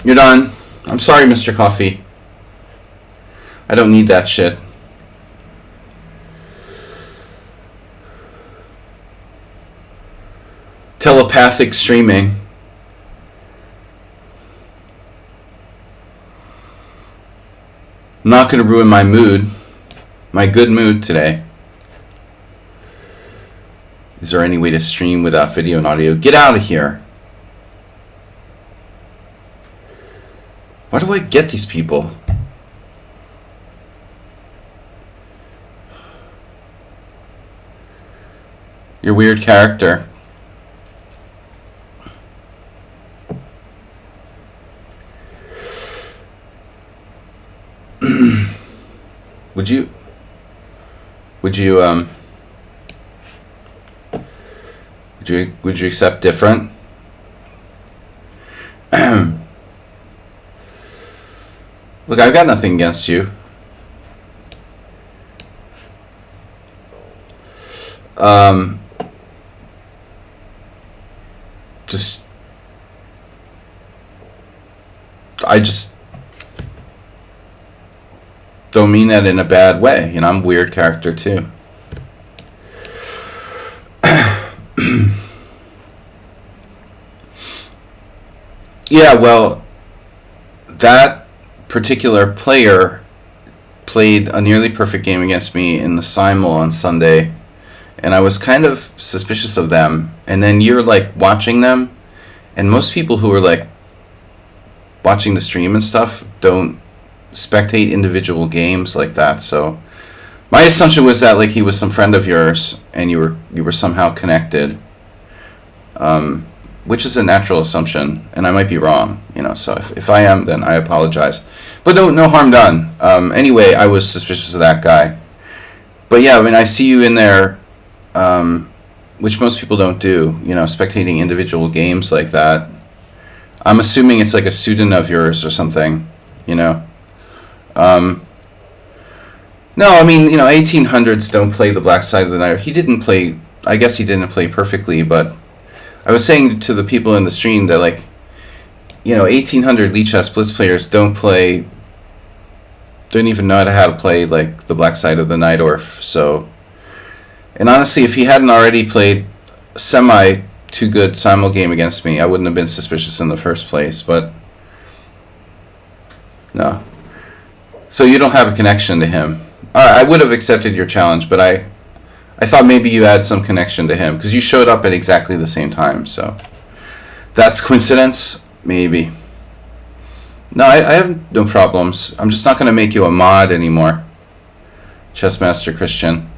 You're done. I'm sorry, Mr. Coffee. I don't need that shit. Telepathic streaming. I'm not going to ruin my mood. My good mood today. Is there any way to stream without video and audio? Get out of here. Why do I get these people? You're a weird character. Would you accept different? Look, I've got nothing against you. I just don't mean that in a bad way. You know, I'm a weird character too. Yeah, well, that particular player played a nearly perfect game against me in the simul on Sunday, and I was kind of suspicious of them. And then you're like watching them, and most people who are like watching the stream and stuff don't spectate individual games like that. So my assumption was that like he was some friend of yours and you were somehow connected, which is a natural assumption, and I might be wrong, you know. So if I am, then I apologize, but no harm done. Anyway, I was suspicious of that guy, but yeah, I mean, I see you in there, which most people don't do, you know, spectating individual games like that. I'm assuming it's like a student of yours or something, you know. No, I mean, you know, 1800s don't play the black side of the knight. He didn't play, I guess he didn't play perfectly, but I was saying to the people in the stream that, like, you know, 1800 lichess blitz players don't even know how to play, like, the black side of the knight orf. So, and honestly, if he hadn't already played too good simul game against me, I wouldn't have been suspicious in the first place, but no. So you don't have a connection to him. I would have accepted your challenge, but I thought maybe you had some connection to him because you showed up at exactly the same time. So that's coincidence? Maybe. No, I have no problems. I'm just not going to make you a mod anymore. Chessmaster Christian.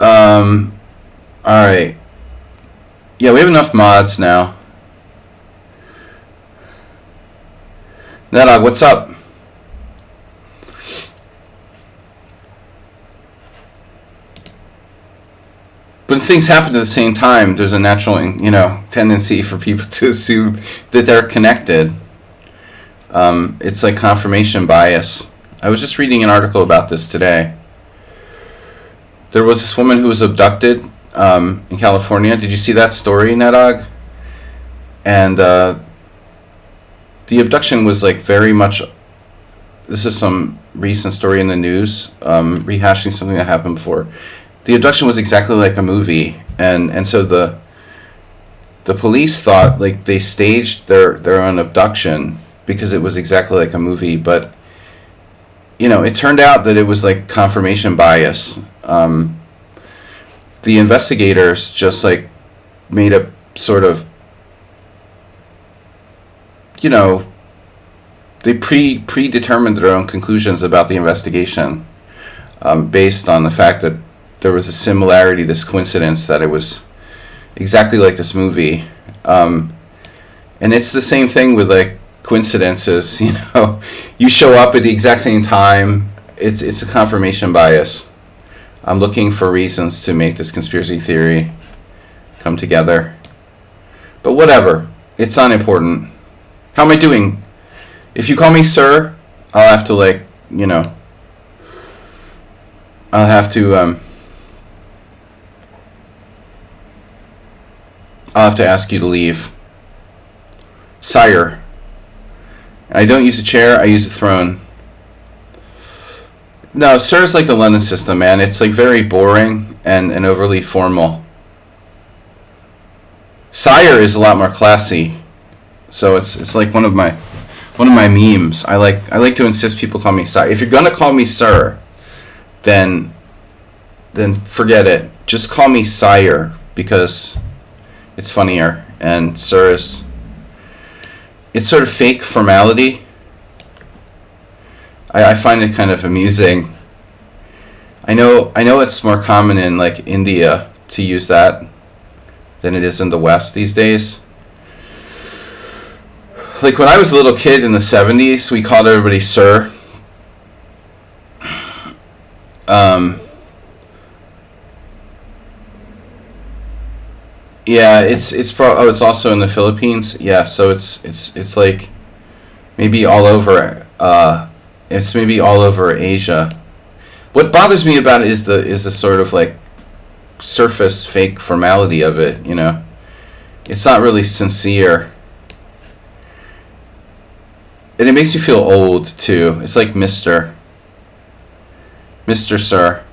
Alright. Yeah, we have enough mods now. Nedog, what's up? When things happen at the same time, there's a natural, you know, tendency for people to assume that they're connected. It's like confirmation bias. I was just reading an article about this today. There was this woman who was abducted in California. Did you see that story, Nedog? And the abduction was like very much, this is some recent story in the news, rehashing something that happened before. The abduction was exactly like a movie, and so the police thought like they staged their own abduction because it was exactly like a movie, but you know, it turned out that it was like confirmation bias. The investigators just like made a sort of, you know, they predetermined their own conclusions about the investigation, based on the fact that there was a similarity, this coincidence that it was exactly like this movie. And it's the same thing with like coincidences. You show up at the exact same time. It's a confirmation bias. I'm looking for reasons to make this conspiracy theory come together. But whatever, it's unimportant. How am I doing? If you call me sir, I'll have to I'll have to ask you to leave. Sire. I don't use a chair, I use a throne. No, sir is like the London system, man. It's like very boring and overly formal. Sire is a lot more classy. So it's like one of my memes. I like to insist people call me sire. If you're gonna call me sir, then forget it. Just call me sire, because it's funnier, and sir is, it's sort of fake formality. I find it kind of amusing. I know it's more common in like India to use that than it is in the West these days. Like when I was a little kid in the 70s, we called everybody sir. Yeah, it's also in the Philippines. Yeah, so it's like maybe all over. It's maybe all over Asia. What bothers me about it is the sort of like surface fake formality of it. It's not really sincere, and it makes me feel old too. It's like Mr. Sir.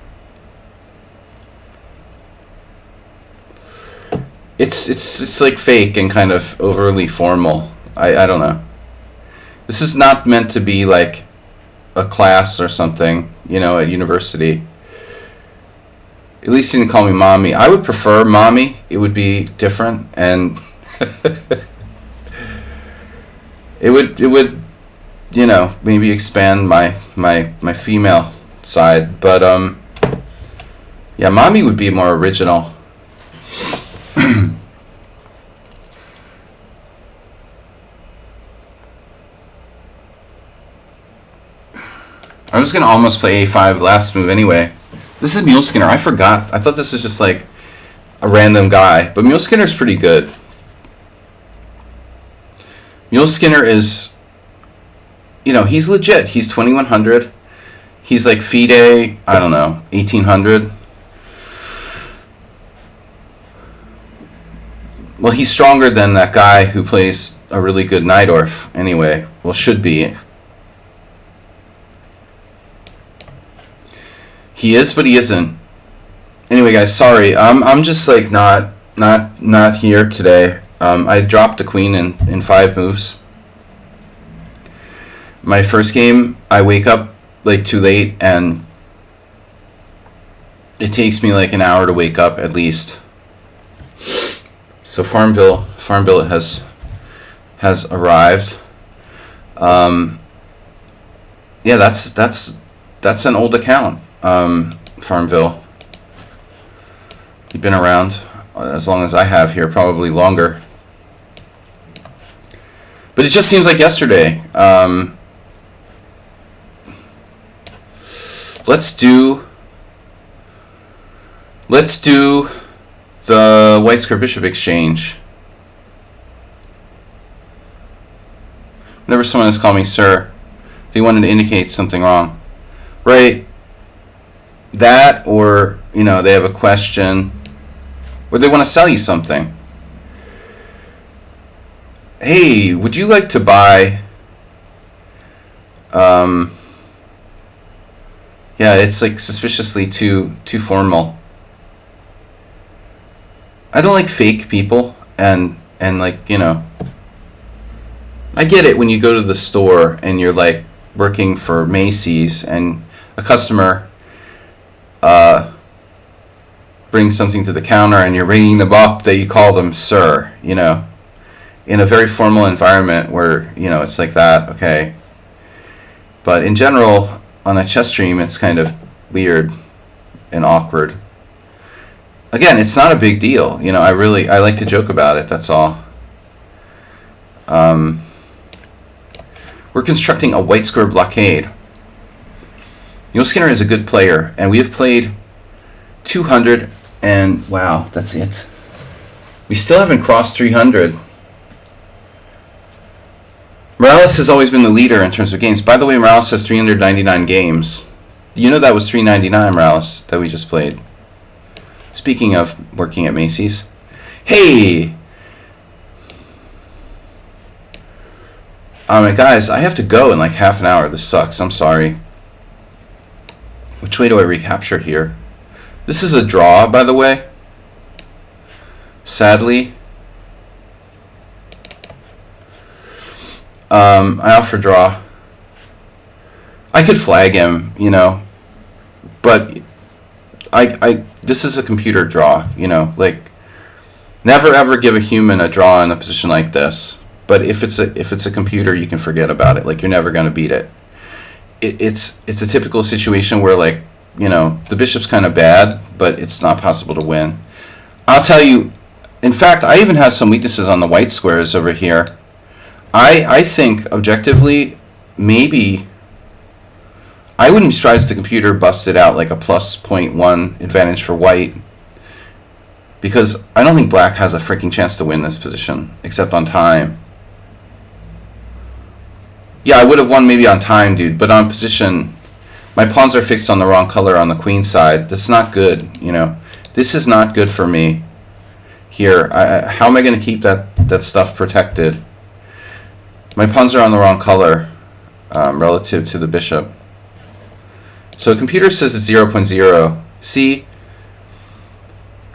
It's like fake and kind of overly formal. I don't know. This is not meant to be like a class or something, at university. At least you didn't call me mommy. I would prefer mommy. It would be different, and it would maybe expand my female side. But yeah, mommy would be more original. I was gonna almost play a5 last move anyway. This is Mule Skinner. I forgot. I thought this was just like a random guy, but Mule Skinner's pretty good. Mule Skinner is, he's legit. He's 2100. He's like FIDE, I don't know, 1800. Well, he's stronger than that guy who plays a really good Najdorf anyway. Well, should be. He is, but he isn't. Anyway, guys, sorry. I'm just like not here today. I dropped the queen in 5 moves. My first game, I wake up like too late, and it takes me like an hour to wake up at least. So Farmville has arrived. Yeah, that's an old account. Farmville. You've been around as long as I have here, probably longer. But it just seems like yesterday. Let's do the white square bishop exchange. Whenever someone has called me sir, they wanted to indicate something wrong. Right? That, or, they have a question, or they want to sell you something. Hey, would you like to buy... Yeah, it's like suspiciously too formal. I don't like fake people, and like, I get it when you go to the store and you're like working for Macy's and a customer brings something to the counter and you're ringing them up, that you call them sir, in a very formal environment where, it's like that. Okay, But in general, on a chess stream, it's kind of weird and awkward. Again, it's not a big deal. You know, I like to joke about it, that's all. We're constructing a white square blockade. Neil Skinner is a good player, and we have played 200, and wow, that's it. We still haven't crossed 300. Morales has always been the leader in terms of games. By the way, Morales has 399 games. You know that was 399, Morales, that we just played. Speaking of working at Macy's. Hey! Guys, I have to go in like half an hour. This sucks. I'm sorry. Which way do I recapture here? This is a draw, by the way. Sadly. I offer draw. I could flag him, you know. But this is a computer draw, you know. Like, never ever give a human a draw in a position like this. But if it's a computer, you can forget about it. Like, you're never going to beat it. It's a typical situation where, like, you know, the bishop's kind of bad, but it's not possible to win. I'll tell you, in fact, I even have some weaknesses on the white squares over here. I think, objectively, maybe I wouldn't be surprised if the computer busted out like a plus 0.1 advantage for white, because I don't think black has a freaking chance to win this position, except on time. Yeah, I would have won maybe on time, dude, but on position, my pawns are fixed on the wrong color on the queen side. That's not good, you know. This is not good for me here. How am I going to keep that stuff protected? My pawns are on the wrong color relative to the bishop. So computer says it's 0.0. See?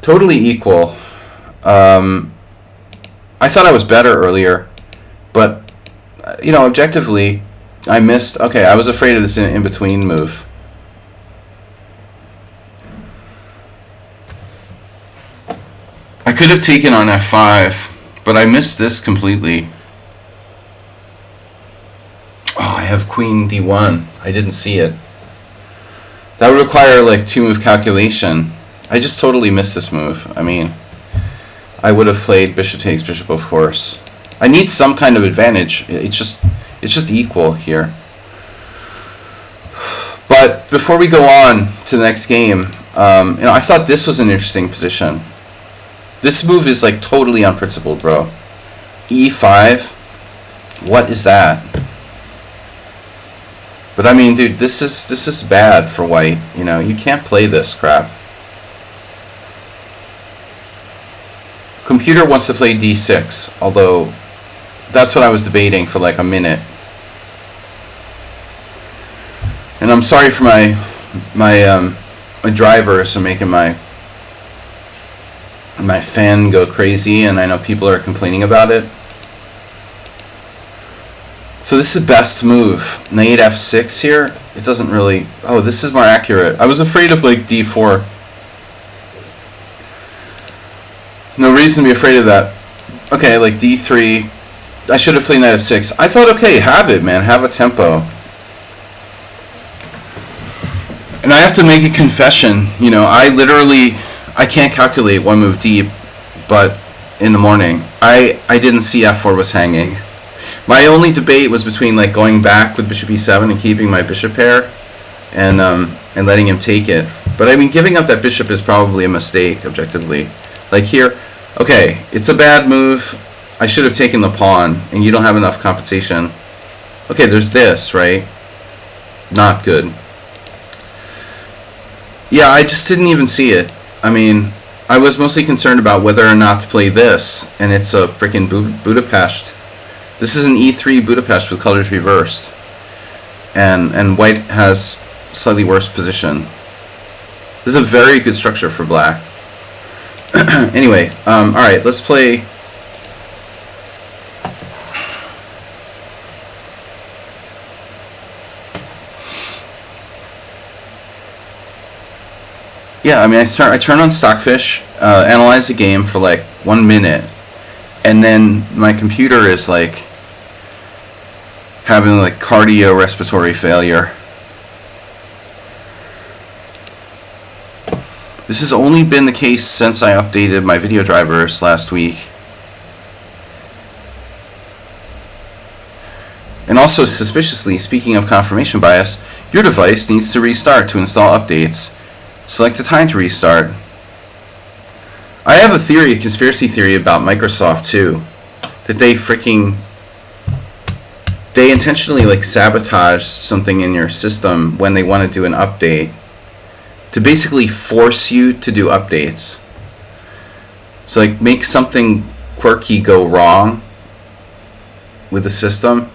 Totally equal. I thought I was better earlier, but, you know, objectively, I missed. Okay, I was afraid of this in-between move. I could have taken on f5, but I missed this completely. Oh, I have queen d1. I didn't see it. That would require like 2-move calculation. I just totally missed this move. I mean, I would have played bishop takes bishop, of course. I need some kind of advantage. It's just equal here. But before we go on to the next game, you know, I thought this was an interesting position. This move is like totally unprincipled, bro. e5. What is that? But I mean, dude, this is bad for white. You know, you can't play this crap. Computer wants to play d6, although that's what I was debating for like a minute. And I'm sorry for my drivers for making my fan go crazy, and I know people are complaining about it. So this is best move. Knight f6 here. It doesn't really... Oh, this is more accurate. I was afraid of like d4. No reason to be afraid of that. Okay, like d3. I should have played knight f6. I thought, okay, have it, man. Have a tempo. And I have to make a confession. You know, I can't calculate one move deep, but in the morning, I didn't see f4 was hanging. My only debate was between like going back with bishop e7 and keeping my bishop pair, and letting him take it. But I mean, giving up that bishop is probably a mistake, objectively. Like here, okay, it's a bad move. I should have taken the pawn, and you don't have enough compensation. Okay, there's this, right? Not good. Yeah, I just didn't even see it. I mean, I was mostly concerned about whether or not to play this, and it's a freaking Budapest. This is an e3 Budapest with colors reversed, and white has slightly worse position. This is a very good structure for black. Anyway, all right, let's play. Yeah, I mean, I turn on Stockfish, analyze the game for like 1 minute, and then my computer is like having like cardiorespiratory failure. This has only been the case since I updated my video drivers last week. And also, suspiciously, speaking of confirmation bias, your device needs to restart to install updates. Select a time to restart. I have a theory, a conspiracy theory about Microsoft too, that they intentionally like sabotage something in your system when they want to do an update, to basically force you to do updates. So like make something quirky go wrong with the system.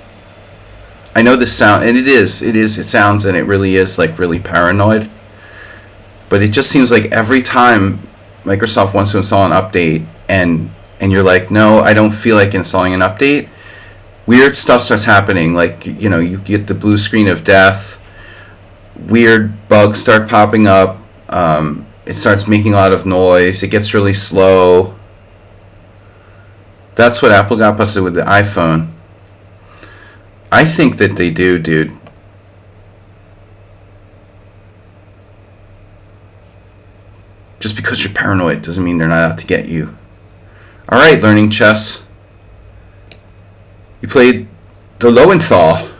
I know this sound, and it sounds, and it really is like really paranoid, but it just seems like every time Microsoft wants to install an update and you're like, no, I don't feel like installing an update, weird stuff starts happening. Like, you know, you get the blue screen of death, weird bugs start popping up, it starts making a lot of noise, it gets really slow. That's what Apple got busted with the iPhone. I think that they do, dude. Just because you're paranoid doesn't mean they're not out to get you. Alright, learning chess. You played the Lowenthal.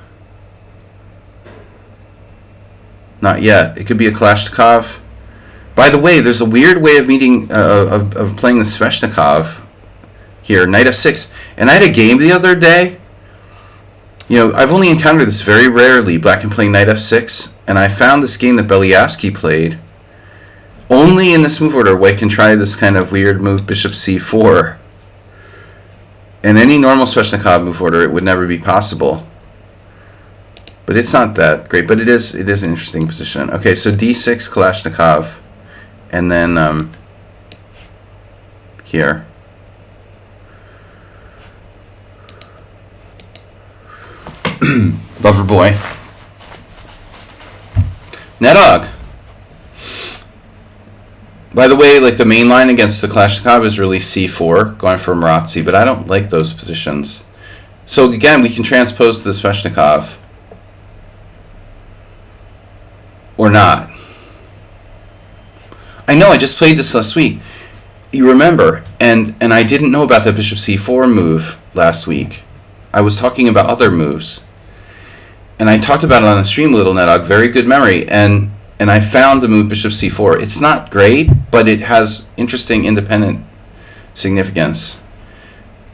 Not yet. It could be a Kalashnikov. By the way, there's a weird way of meeting of playing the Sveshnikov here, knight f6. And I had a game the other day. You know, I've only encountered this very rarely, black and playing knight f6, and I found this game that Belyavsky played. Only in this move order, white can try this kind of weird move, bishop c4. In any normal Sveshnikov move order, it would never be possible. But it's not that great, but it is an interesting position. Okay, so d6 Kalashnikov, and then here. Lover boy. Nedog. By the way, like the main line against the Kalashnikov is really c4, going for Marazzi, but I don't like those positions. So again, we can transpose to the Sveshnikov. Or not. I know, I just played this last week. You remember, and I didn't know about the bishop c4 move last week. I was talking about other moves. And I talked about it on the stream, Little Nedog, very good memory, and I found the move bishop c4. It's not great, but it has interesting independent significance.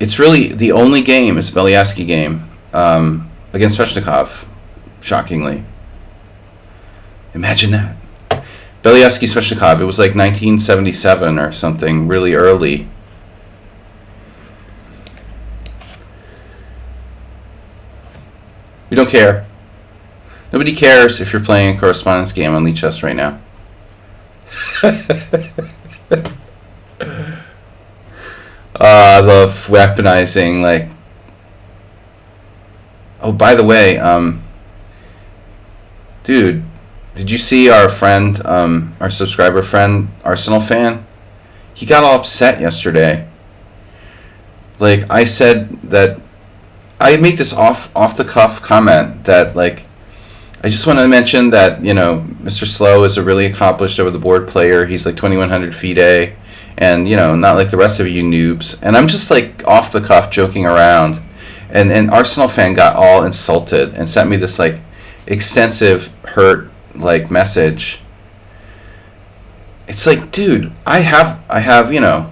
It's really the only game, it's a Belyavsky game, against Sveshnikov, shockingly. Imagine that. Belyavsky Sveshnikov, it was like 1977 or something, really early. We don't care. Nobody cares if you're playing a correspondence game on lichess right now. I love weaponizing, like... Oh, by the way, dude, did you see our friend, our subscriber friend, Arsenal fan? He got all upset yesterday. Like, I said that... I made this off-the-cuff comment that, like, I just want to mention that, you know, Mr. Slow is a really accomplished over-the-board player. He's like 2,100 FIDE, and, you know, not like the rest of you noobs. And I'm just, like, off-the-cuff joking around. And Arsenal fan got all insulted and sent me this, like, extensive hurt, like, message. It's like, dude, I have, you know,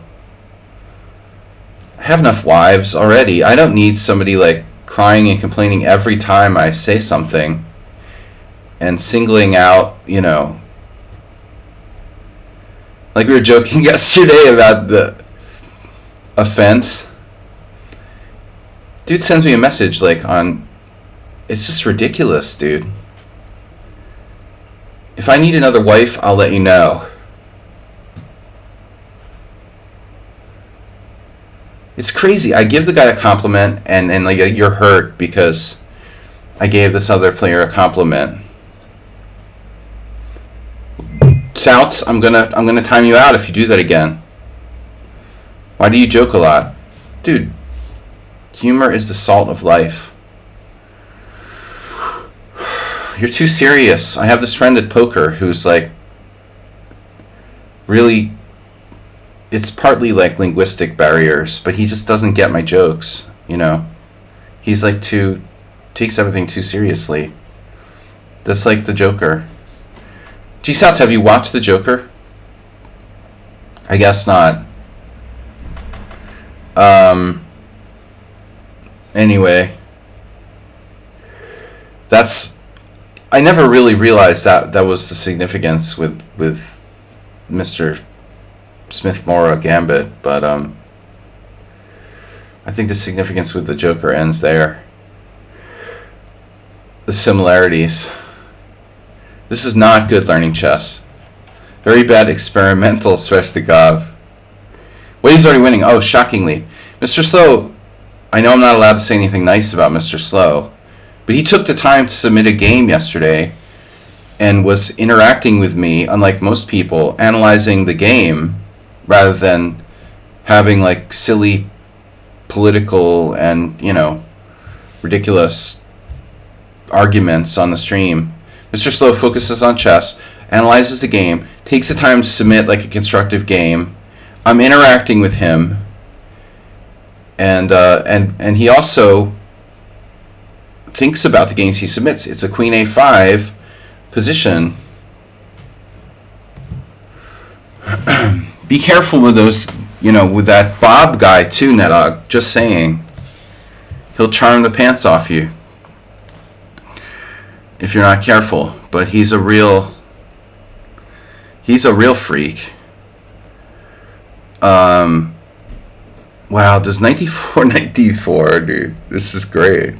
I have enough wives already. I don't need somebody, like, crying and complaining every time I say something. And singling out, you know, like we were joking yesterday about the offense. Dude sends me a message like on, it's just ridiculous, dude. If I need another wife, I'll let you know. It's crazy. I give the guy a compliment and like you're hurt because I gave this other player a compliment. Souts, I'm gonna time you out if you do that again. Why do you joke a lot? Dude, humor is the salt of life. You're too serious. I have this friend at poker who's like really, it's partly like linguistic barriers, but he just doesn't get my jokes, you know. He's like takes everything too seriously. Just like the Joker. G-Sots, have you watched the Joker? I guess not. Anyway, I never really realized that was the significance with Mr. Smith-Mora Gambit, but I think the significance with the Joker ends there. The similarities. This is not good learning chess. Very bad experimental Sveshnikov. Wait, he's already winning. Oh, shockingly. Mr. Slow, I know I'm not allowed to say anything nice about Mr. Slow, but he took the time to submit a game yesterday and was interacting with me, unlike most people, analyzing the game rather than having like silly political and, you know, ridiculous arguments on the stream. Mr. Slow focuses on chess, analyzes the game, takes the time to submit like a constructive game. I'm interacting with him, and he also thinks about the games he submits. It's a Queen A5 position. Be careful with those, you know, with that Bob guy too, Nedog. Just saying. He'll charm the pants off you if you're not careful. But he's a real freak. Wow, does 94 94, dude? This is great.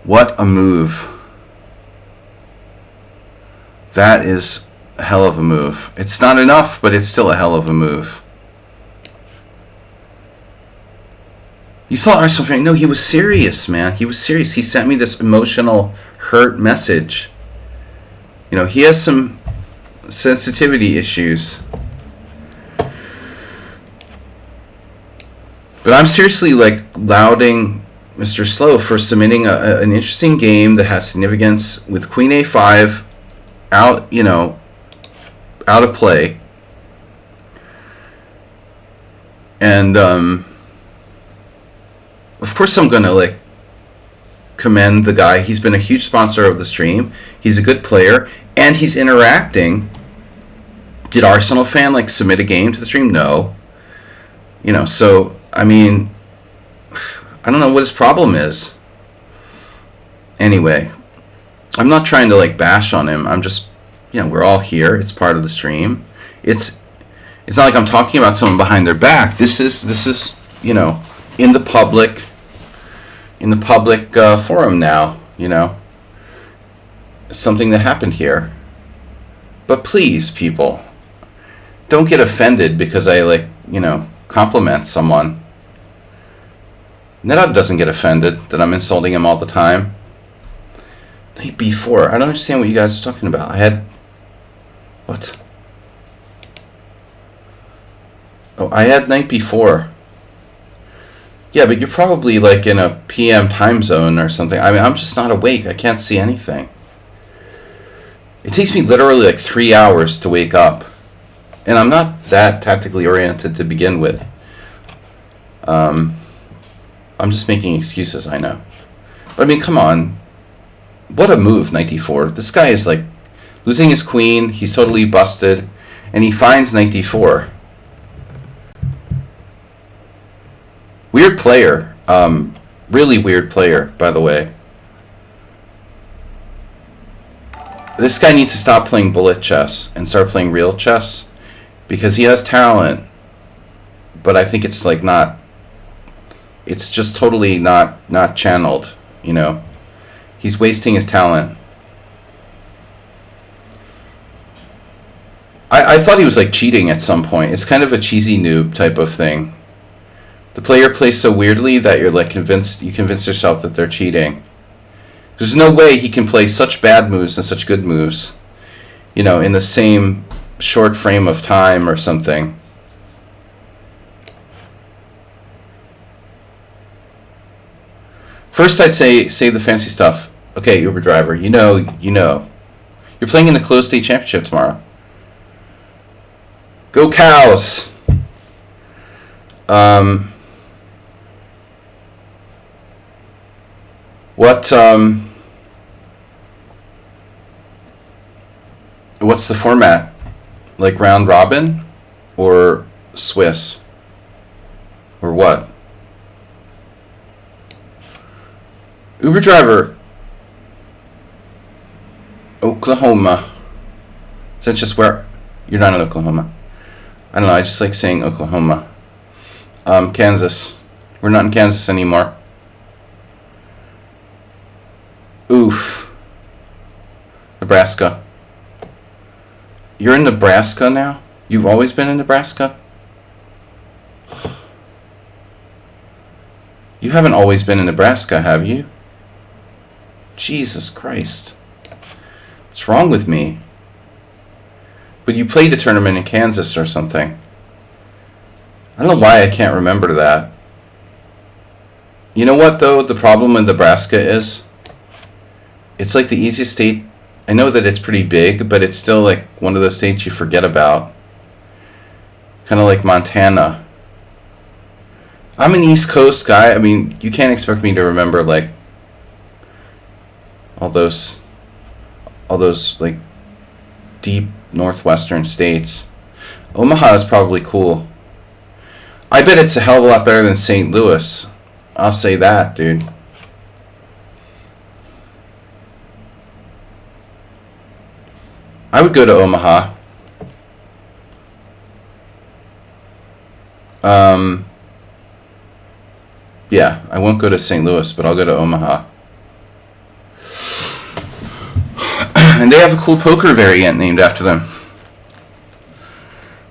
What a move. That is a hell of a move. It's not enough, but it's still a hell of a move. You thought Arsenal fan? No, he was serious, man. He was serious. He sent me this emotional, hurt message. You know, he has some sensitivity issues. But I'm seriously like lauding Mr. Slow for submitting an interesting game that has significance with Queen A5 out, you know, out of play. And of course I'm gonna like commend the guy. He's been a huge sponsor of the stream. He's a good player and he's interacting. Did Arsenal fan like submit a game to the stream? No. You know, so I mean, I don't know what his problem is. Anyway, I'm not trying to like bash on him. I'm just, you know, we're all here. It's part of the stream. It's not like I'm talking about someone behind their back. This is you know, in the public forum now, you know. Something that happened here. But please, people, don't get offended because I like, you know, compliment someone. Nedab doesn't get offended that I'm insulting him all the time. Knight B4. I don't understand what you guys are talking about. I had... What? Oh, I had Knight B4. Yeah, but you're probably like in a PM time zone or something. I mean, I'm just not awake. I can't see anything. It takes me literally like 3 hours to wake up. And I'm not that tactically oriented to begin with. I'm just making excuses, I know. But I mean, come on. What a move, Knight D4. This guy is like losing his queen. He's totally busted. And he finds Knight D4. Weird player. Really weird player, by the way. This guy needs to stop playing bullet chess and start playing real chess. Because he has talent. But I think it's like not... It's just totally not channeled, you know. He's wasting his talent. I thought he was like cheating at some point. It's kind of a cheesy noob type of thing. The player plays so weirdly that you're like convinced yourself that they're cheating. There's no way he can play such bad moves and such good moves, you know, in the same short frame of time or something. First, I'd say the fancy stuff. Okay, Uber driver, you know. You're playing in the closed state championship tomorrow. Go Cows! What's the format? Like round robin? Or Swiss? Or what? Uber driver. Oklahoma. Is that just where? You're not in Oklahoma. I don't know, I just like saying Oklahoma. Kansas. We're not in Kansas anymore. Oof. Nebraska. You're in Nebraska now? You've always been in Nebraska? You haven't always been in Nebraska, have you? Jesus Christ. What's wrong with me? But you played a tournament in Kansas or something. I don't know why I can't remember that. You know what, though, the problem with Nebraska is? It's like the easiest state. I know that it's pretty big, but it's still like one of those states you forget about. Kind of like Montana. I'm an East Coast guy. I mean, you can't expect me to remember like all those like deep northwestern states. Omaha is probably cool. I bet it's a hell of a lot better than St. Louis. I'll say that, dude. I would go to Omaha. Yeah, I won't go to St. Louis, but I'll go to Omaha. And they have a cool poker variant named after them,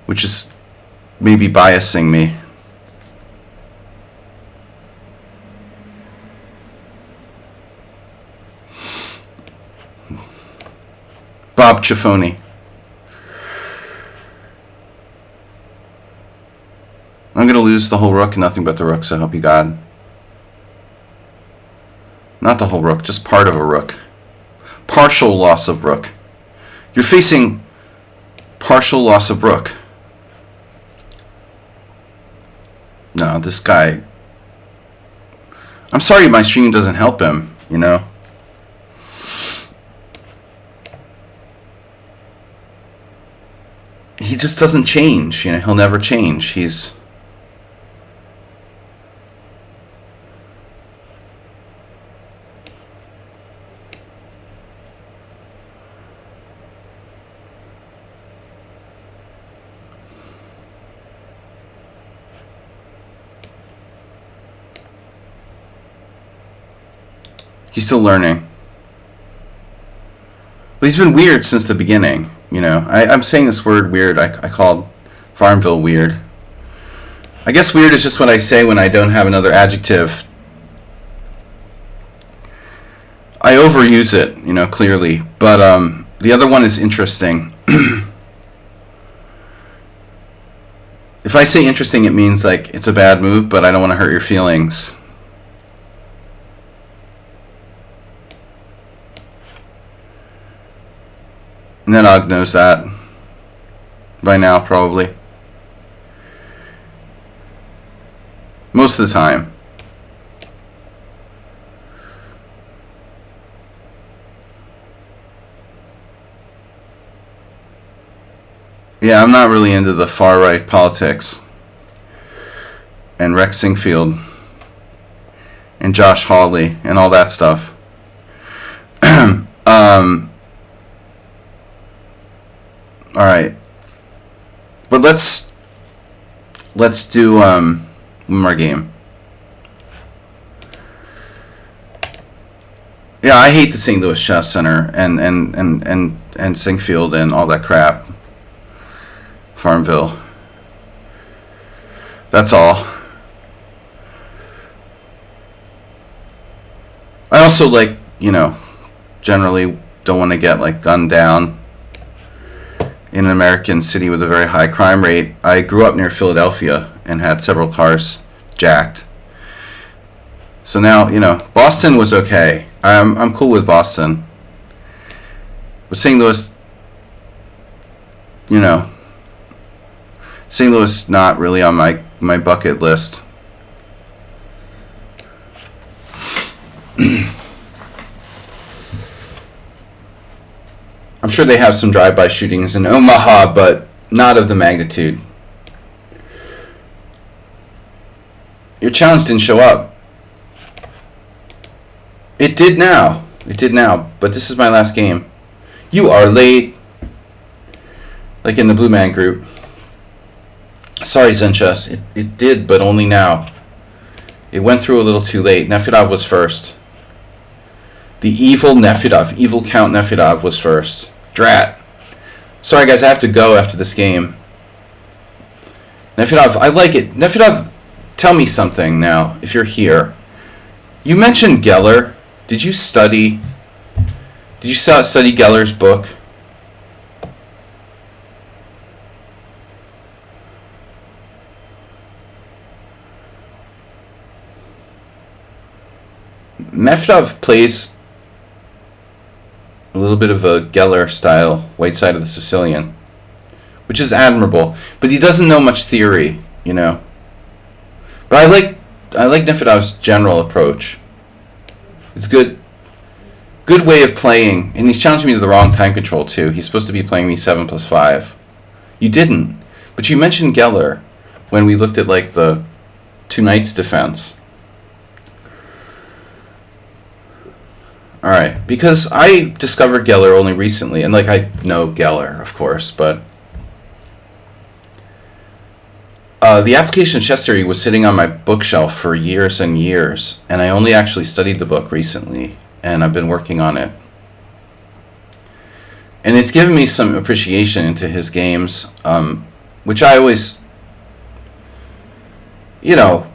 which is maybe biasing me. Bob Ciaffoni. I'm going to lose the whole rook and nothing but the rook, so help you God. Not the whole rook, just part of a rook. Partial loss of rook. You're facing partial loss of rook. No, this guy... I'm sorry my stream doesn't help him, you know? He just doesn't change, you know? He'll never change. He's... He's still learning. But he's been weird since the beginning, you know. I'm saying this word weird. I called Farmville weird. I guess weird is just what I say when I don't have another adjective. I overuse it, you know, clearly. But the other one is interesting. If I say interesting, it means like it's a bad move, but I don't want to hurt your feelings. Nedog knows that by now, probably. Most of the time. Yeah, I'm not really into the far-right politics. And Rex Singfield. And Josh Hawley and all that stuff. All right, but let's do one more game. Yeah, I hate the St. Louis Chess Center and Singfield and all that crap. Farmville. That's all. I also like, you know, generally don't want to get like gunned down in an American city with a very high crime rate. I grew up near Philadelphia and had several cars jacked. So now, Boston was okay. I'm cool with Boston. But St. Louis, St. Louis not really on my bucket list. I'm sure they have some drive-by shootings in Omaha, but not of the magnitude. Your challenge didn't show up. It did now. But this is my last game. You are late. Like in the Blue Man group. Sorry, Zenchess. It did, but only now. It went through a little too late. Nefedov was first. The evil Nefedov, evil Count Nefedov was first. Drat. Sorry, guys, I have to go after this game. Nefedov, I like it. Nefedov, tell me something now, if you're here. You mentioned Geller. Did you study Geller's book? Nefedov plays a little bit of a Geller style, White Side of the Sicilian, which is admirable. But he doesn't know much theory, But I like Nefedov's general approach. It's good way of playing, and he's challenging me to the wrong time control too. He's supposed to be playing me 7+5. You didn't, but you mentioned Geller when we looked at like the two knights defense. All right, because I discovered Geller only recently, and like I know Geller, of course, but the application of chess theory was sitting on my bookshelf for years and years, and I only actually studied the book recently, and I've been working on it. And it's given me some appreciation into his games, which I always, Geller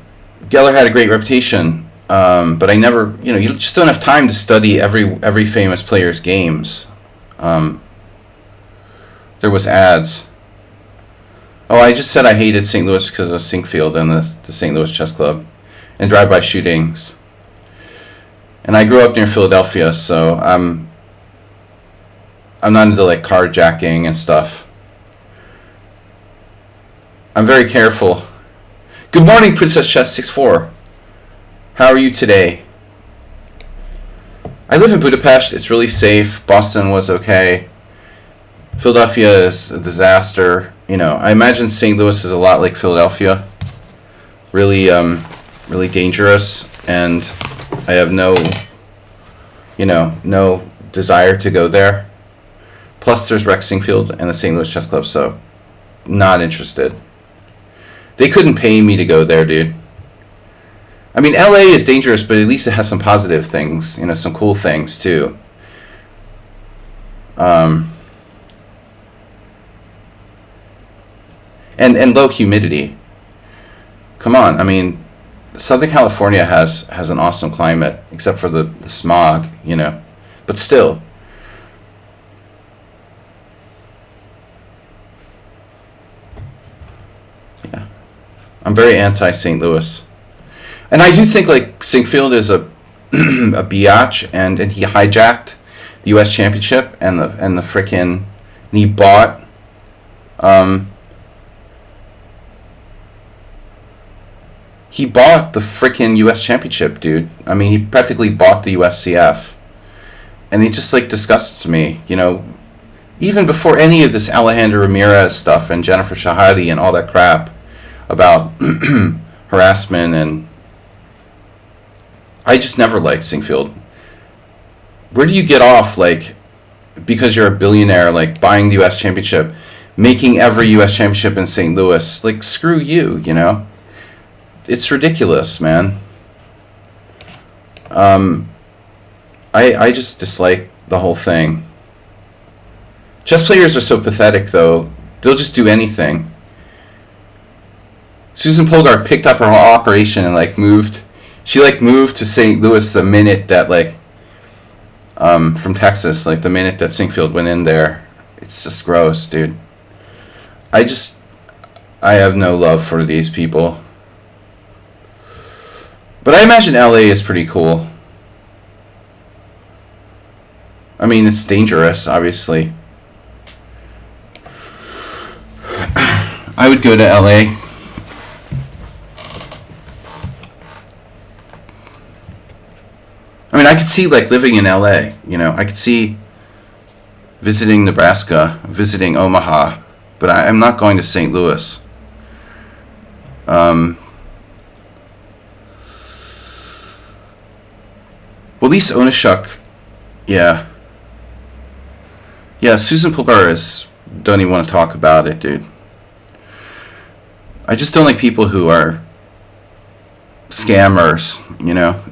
had a great reputation. But I never, you just don't have time to study every famous player's games. There was ads. Oh, I just said I hated St. Louis because of Sinkfield and the St. Louis Chess Club and drive-by shootings. And I grew up near Philadelphia, so I'm not into like carjacking and stuff. I'm very careful. Good morning, Princess Chess 64. How are you today? I live in Budapest. It's really safe. Boston was okay. Philadelphia is a disaster. I imagine St. Louis is a lot like Philadelphia. Really, really dangerous. And I have no desire to go there. Plus, there's Rex Sinkfield and the St. Louis Chess Club, so not interested. They couldn't pay me to go there, dude. I mean, LA is dangerous, but at least it has some positive things, some cool things too. And low humidity. Come on, I mean, Southern California has an awesome climate, except for the smog, but still. Yeah, I'm very anti-St. Louis. And I do think like Sinkfield is a biatch, and he hijacked the U.S. Championship and the frickin' and he bought the frickin' U.S. Championship, dude. I mean, he practically bought the USCF, and it just like disgusts me, even before any of this Alejandro Ramirez stuff and Jennifer Shahadi and all that crap about harassment and. I just never liked Sinkfield. Where do you get off, like, because you're a billionaire, like, buying the U.S. Championship, making every U.S. Championship in St. Louis? Like, screw you, It's ridiculous, man. I just dislike the whole thing. Chess players are so pathetic, though. They'll just do anything. Susan Polgar picked up her whole operation and, like, moved... She moved to St. Louis the minute that from Texas, the minute that Sinkfield went in there. It's just gross, dude. I have no love for these people. But But I imagine LA is pretty cool. I mean, it's dangerous, obviously. I would go to LA. I mean, I could see like living in LA, you know. I could see visiting Nebraska, visiting Omaha, but I'm not going to St. Louis. Well, at least Onishuk, yeah. Yeah, Susan Polgar is, don't even want to talk about it, dude. I just don't like people who are scammers, you know.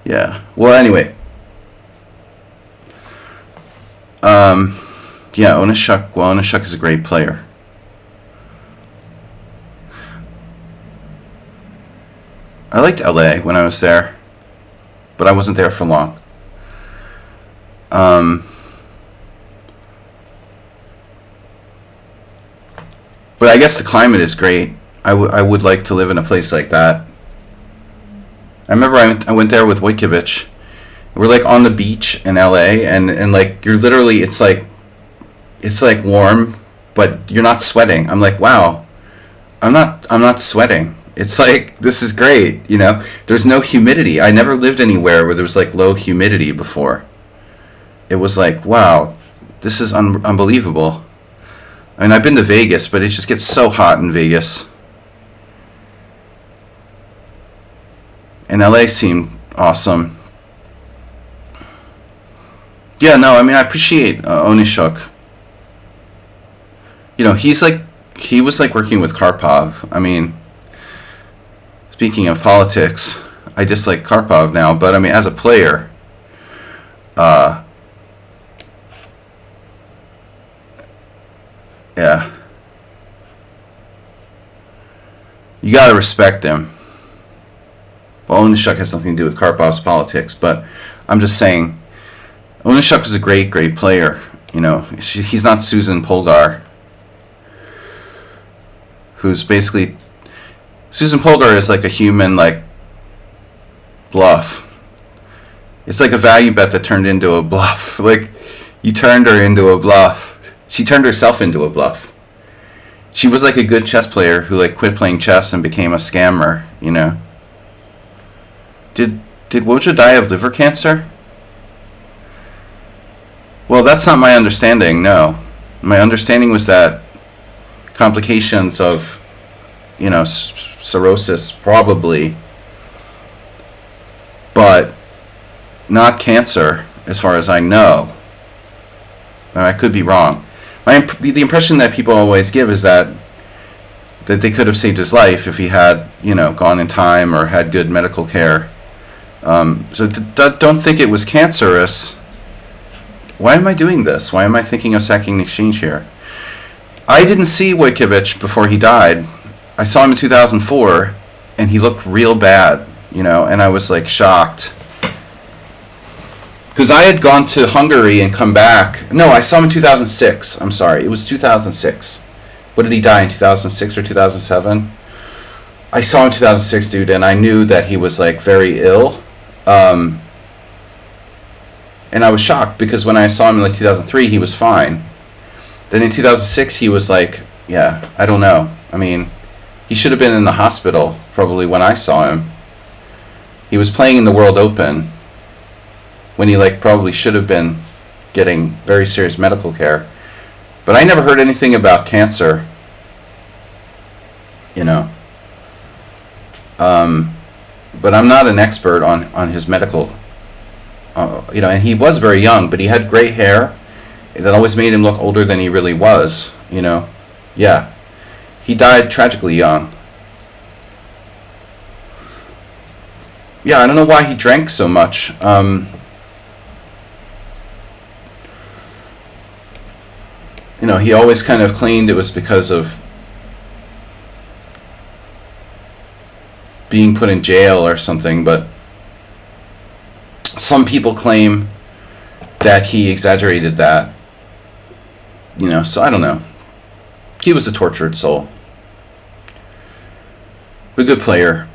Yeah. Well, anyway. Yeah, Onishuk. Well, Onishuk is a great player. I liked LA when I was there, but I wasn't there for long. But I guess the climate is great. I would like to live in a place like that. I remember I went there with Wojciech. We're like on the beach in LA, and like you're literally, it's like warm, but you're not sweating. I'm like, wow, I'm not sweating. It's like, this is great, you know. There's no humidity. I never lived anywhere where there was like low humidity before. It was like, wow, this is unbelievable. I mean, I've been to Vegas, but it just gets so hot in Vegas. And LA seemed awesome. Yeah, no, I mean, I appreciate Onishuk. You know, he was like working with Karpov. I mean, speaking of politics, I dislike Karpov now, but I mean, as a player, yeah, you gotta respect him. Well, Onishuk has nothing to do with Karpov's politics, but I'm just saying, Onishuk is a great, great player. You know, he's not Susan Polgar, who's basically, Susan Polgar is like a human, like, bluff. It's like a value bet that turned into a bluff. Like, you turned her into a bluff. She turned herself into a bluff. She was like a good chess player who like quit playing chess and became a scammer, you know. Did Woja die of liver cancer? Well, that's not my understanding, no. My understanding was that complications of, you know, cirrhosis, probably, but not cancer, as far as I know. I could be wrong. The impression that people always give is that they could have saved his life if he had, you know, gone in time or had good medical care. So don't think it was cancerous. Why am I doing this? Why am I thinking of sacking the exchange here? I didn't see Wojciech before he died. I saw him in 2004, and he looked real bad, you know, and I was like shocked. Because I had gone to Hungary and come back. No, I saw him in 2006. I'm sorry. It was 2006. What did he die in, 2006 or 2007? I saw him in 2006, dude, and I knew that he was like very ill. And I was shocked because when I saw him in like 2003, he was fine. Then in 2006, he was like, yeah, I don't know. I mean, he should have been in the hospital probably when I saw him. He was playing in the World Open when he like probably should have been getting very serious medical care. But I never heard anything about cancer, you know. But I'm not an expert on his medical, you know, and he was very young, but he had gray hair that always made him look older than he really was, you know. Yeah. He died tragically young. Yeah, I don't know why he drank so much. You know, he always kind of claimed it was because of being put in jail or something, but some people claim that he exaggerated that. You know, so I don't know. He was a tortured soul. A good player.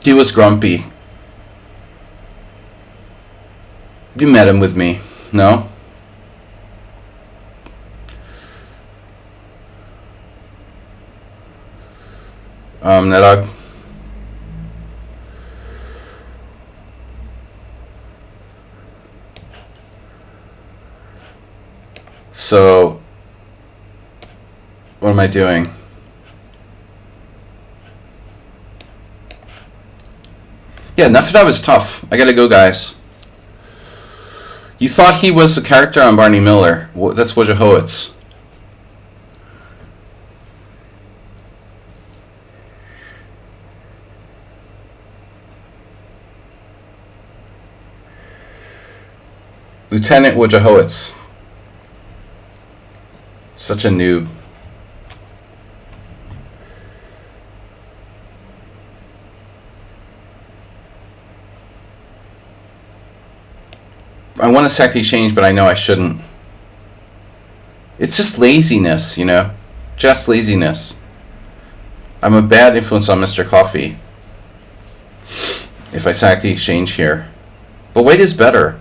He was grumpy. You met him with me, no? Nedog. So, what am I doing? Yeah, Nefedov is tough. I gotta go, guys. You thought he was a character on Barney Miller. That's Wojciechowicz. Lieutenant Wojciechowicz. Such a noob. I want to sack the exchange, but I know I shouldn't. It's just laziness, you know? Just laziness. I'm a bad influence on Mr. Coffee if I sack the exchange here. But white is better.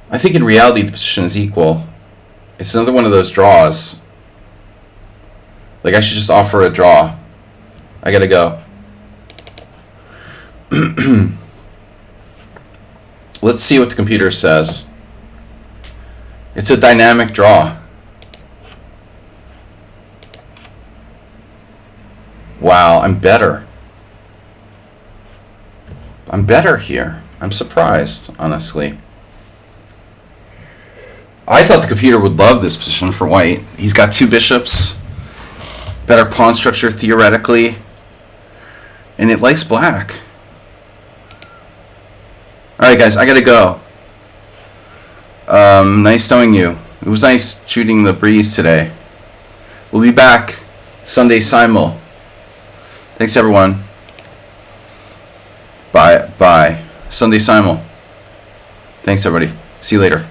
I think in reality the position is equal. It's another one of those draws. Like, I should just offer a draw. I gotta go. Let's see what the computer says. It's a dynamic draw. Wow, I'm better. I'm better here. I'm surprised, honestly. I thought the computer would love this position for white. He's got two bishops. Better pawn structure theoretically, and it likes black. Alright guys, I gotta go. Nice knowing you. It was nice shooting the breeze today. We'll be back Sunday simul. Thanks everyone. Bye. Sunday simul. Thanks everybody. See you later.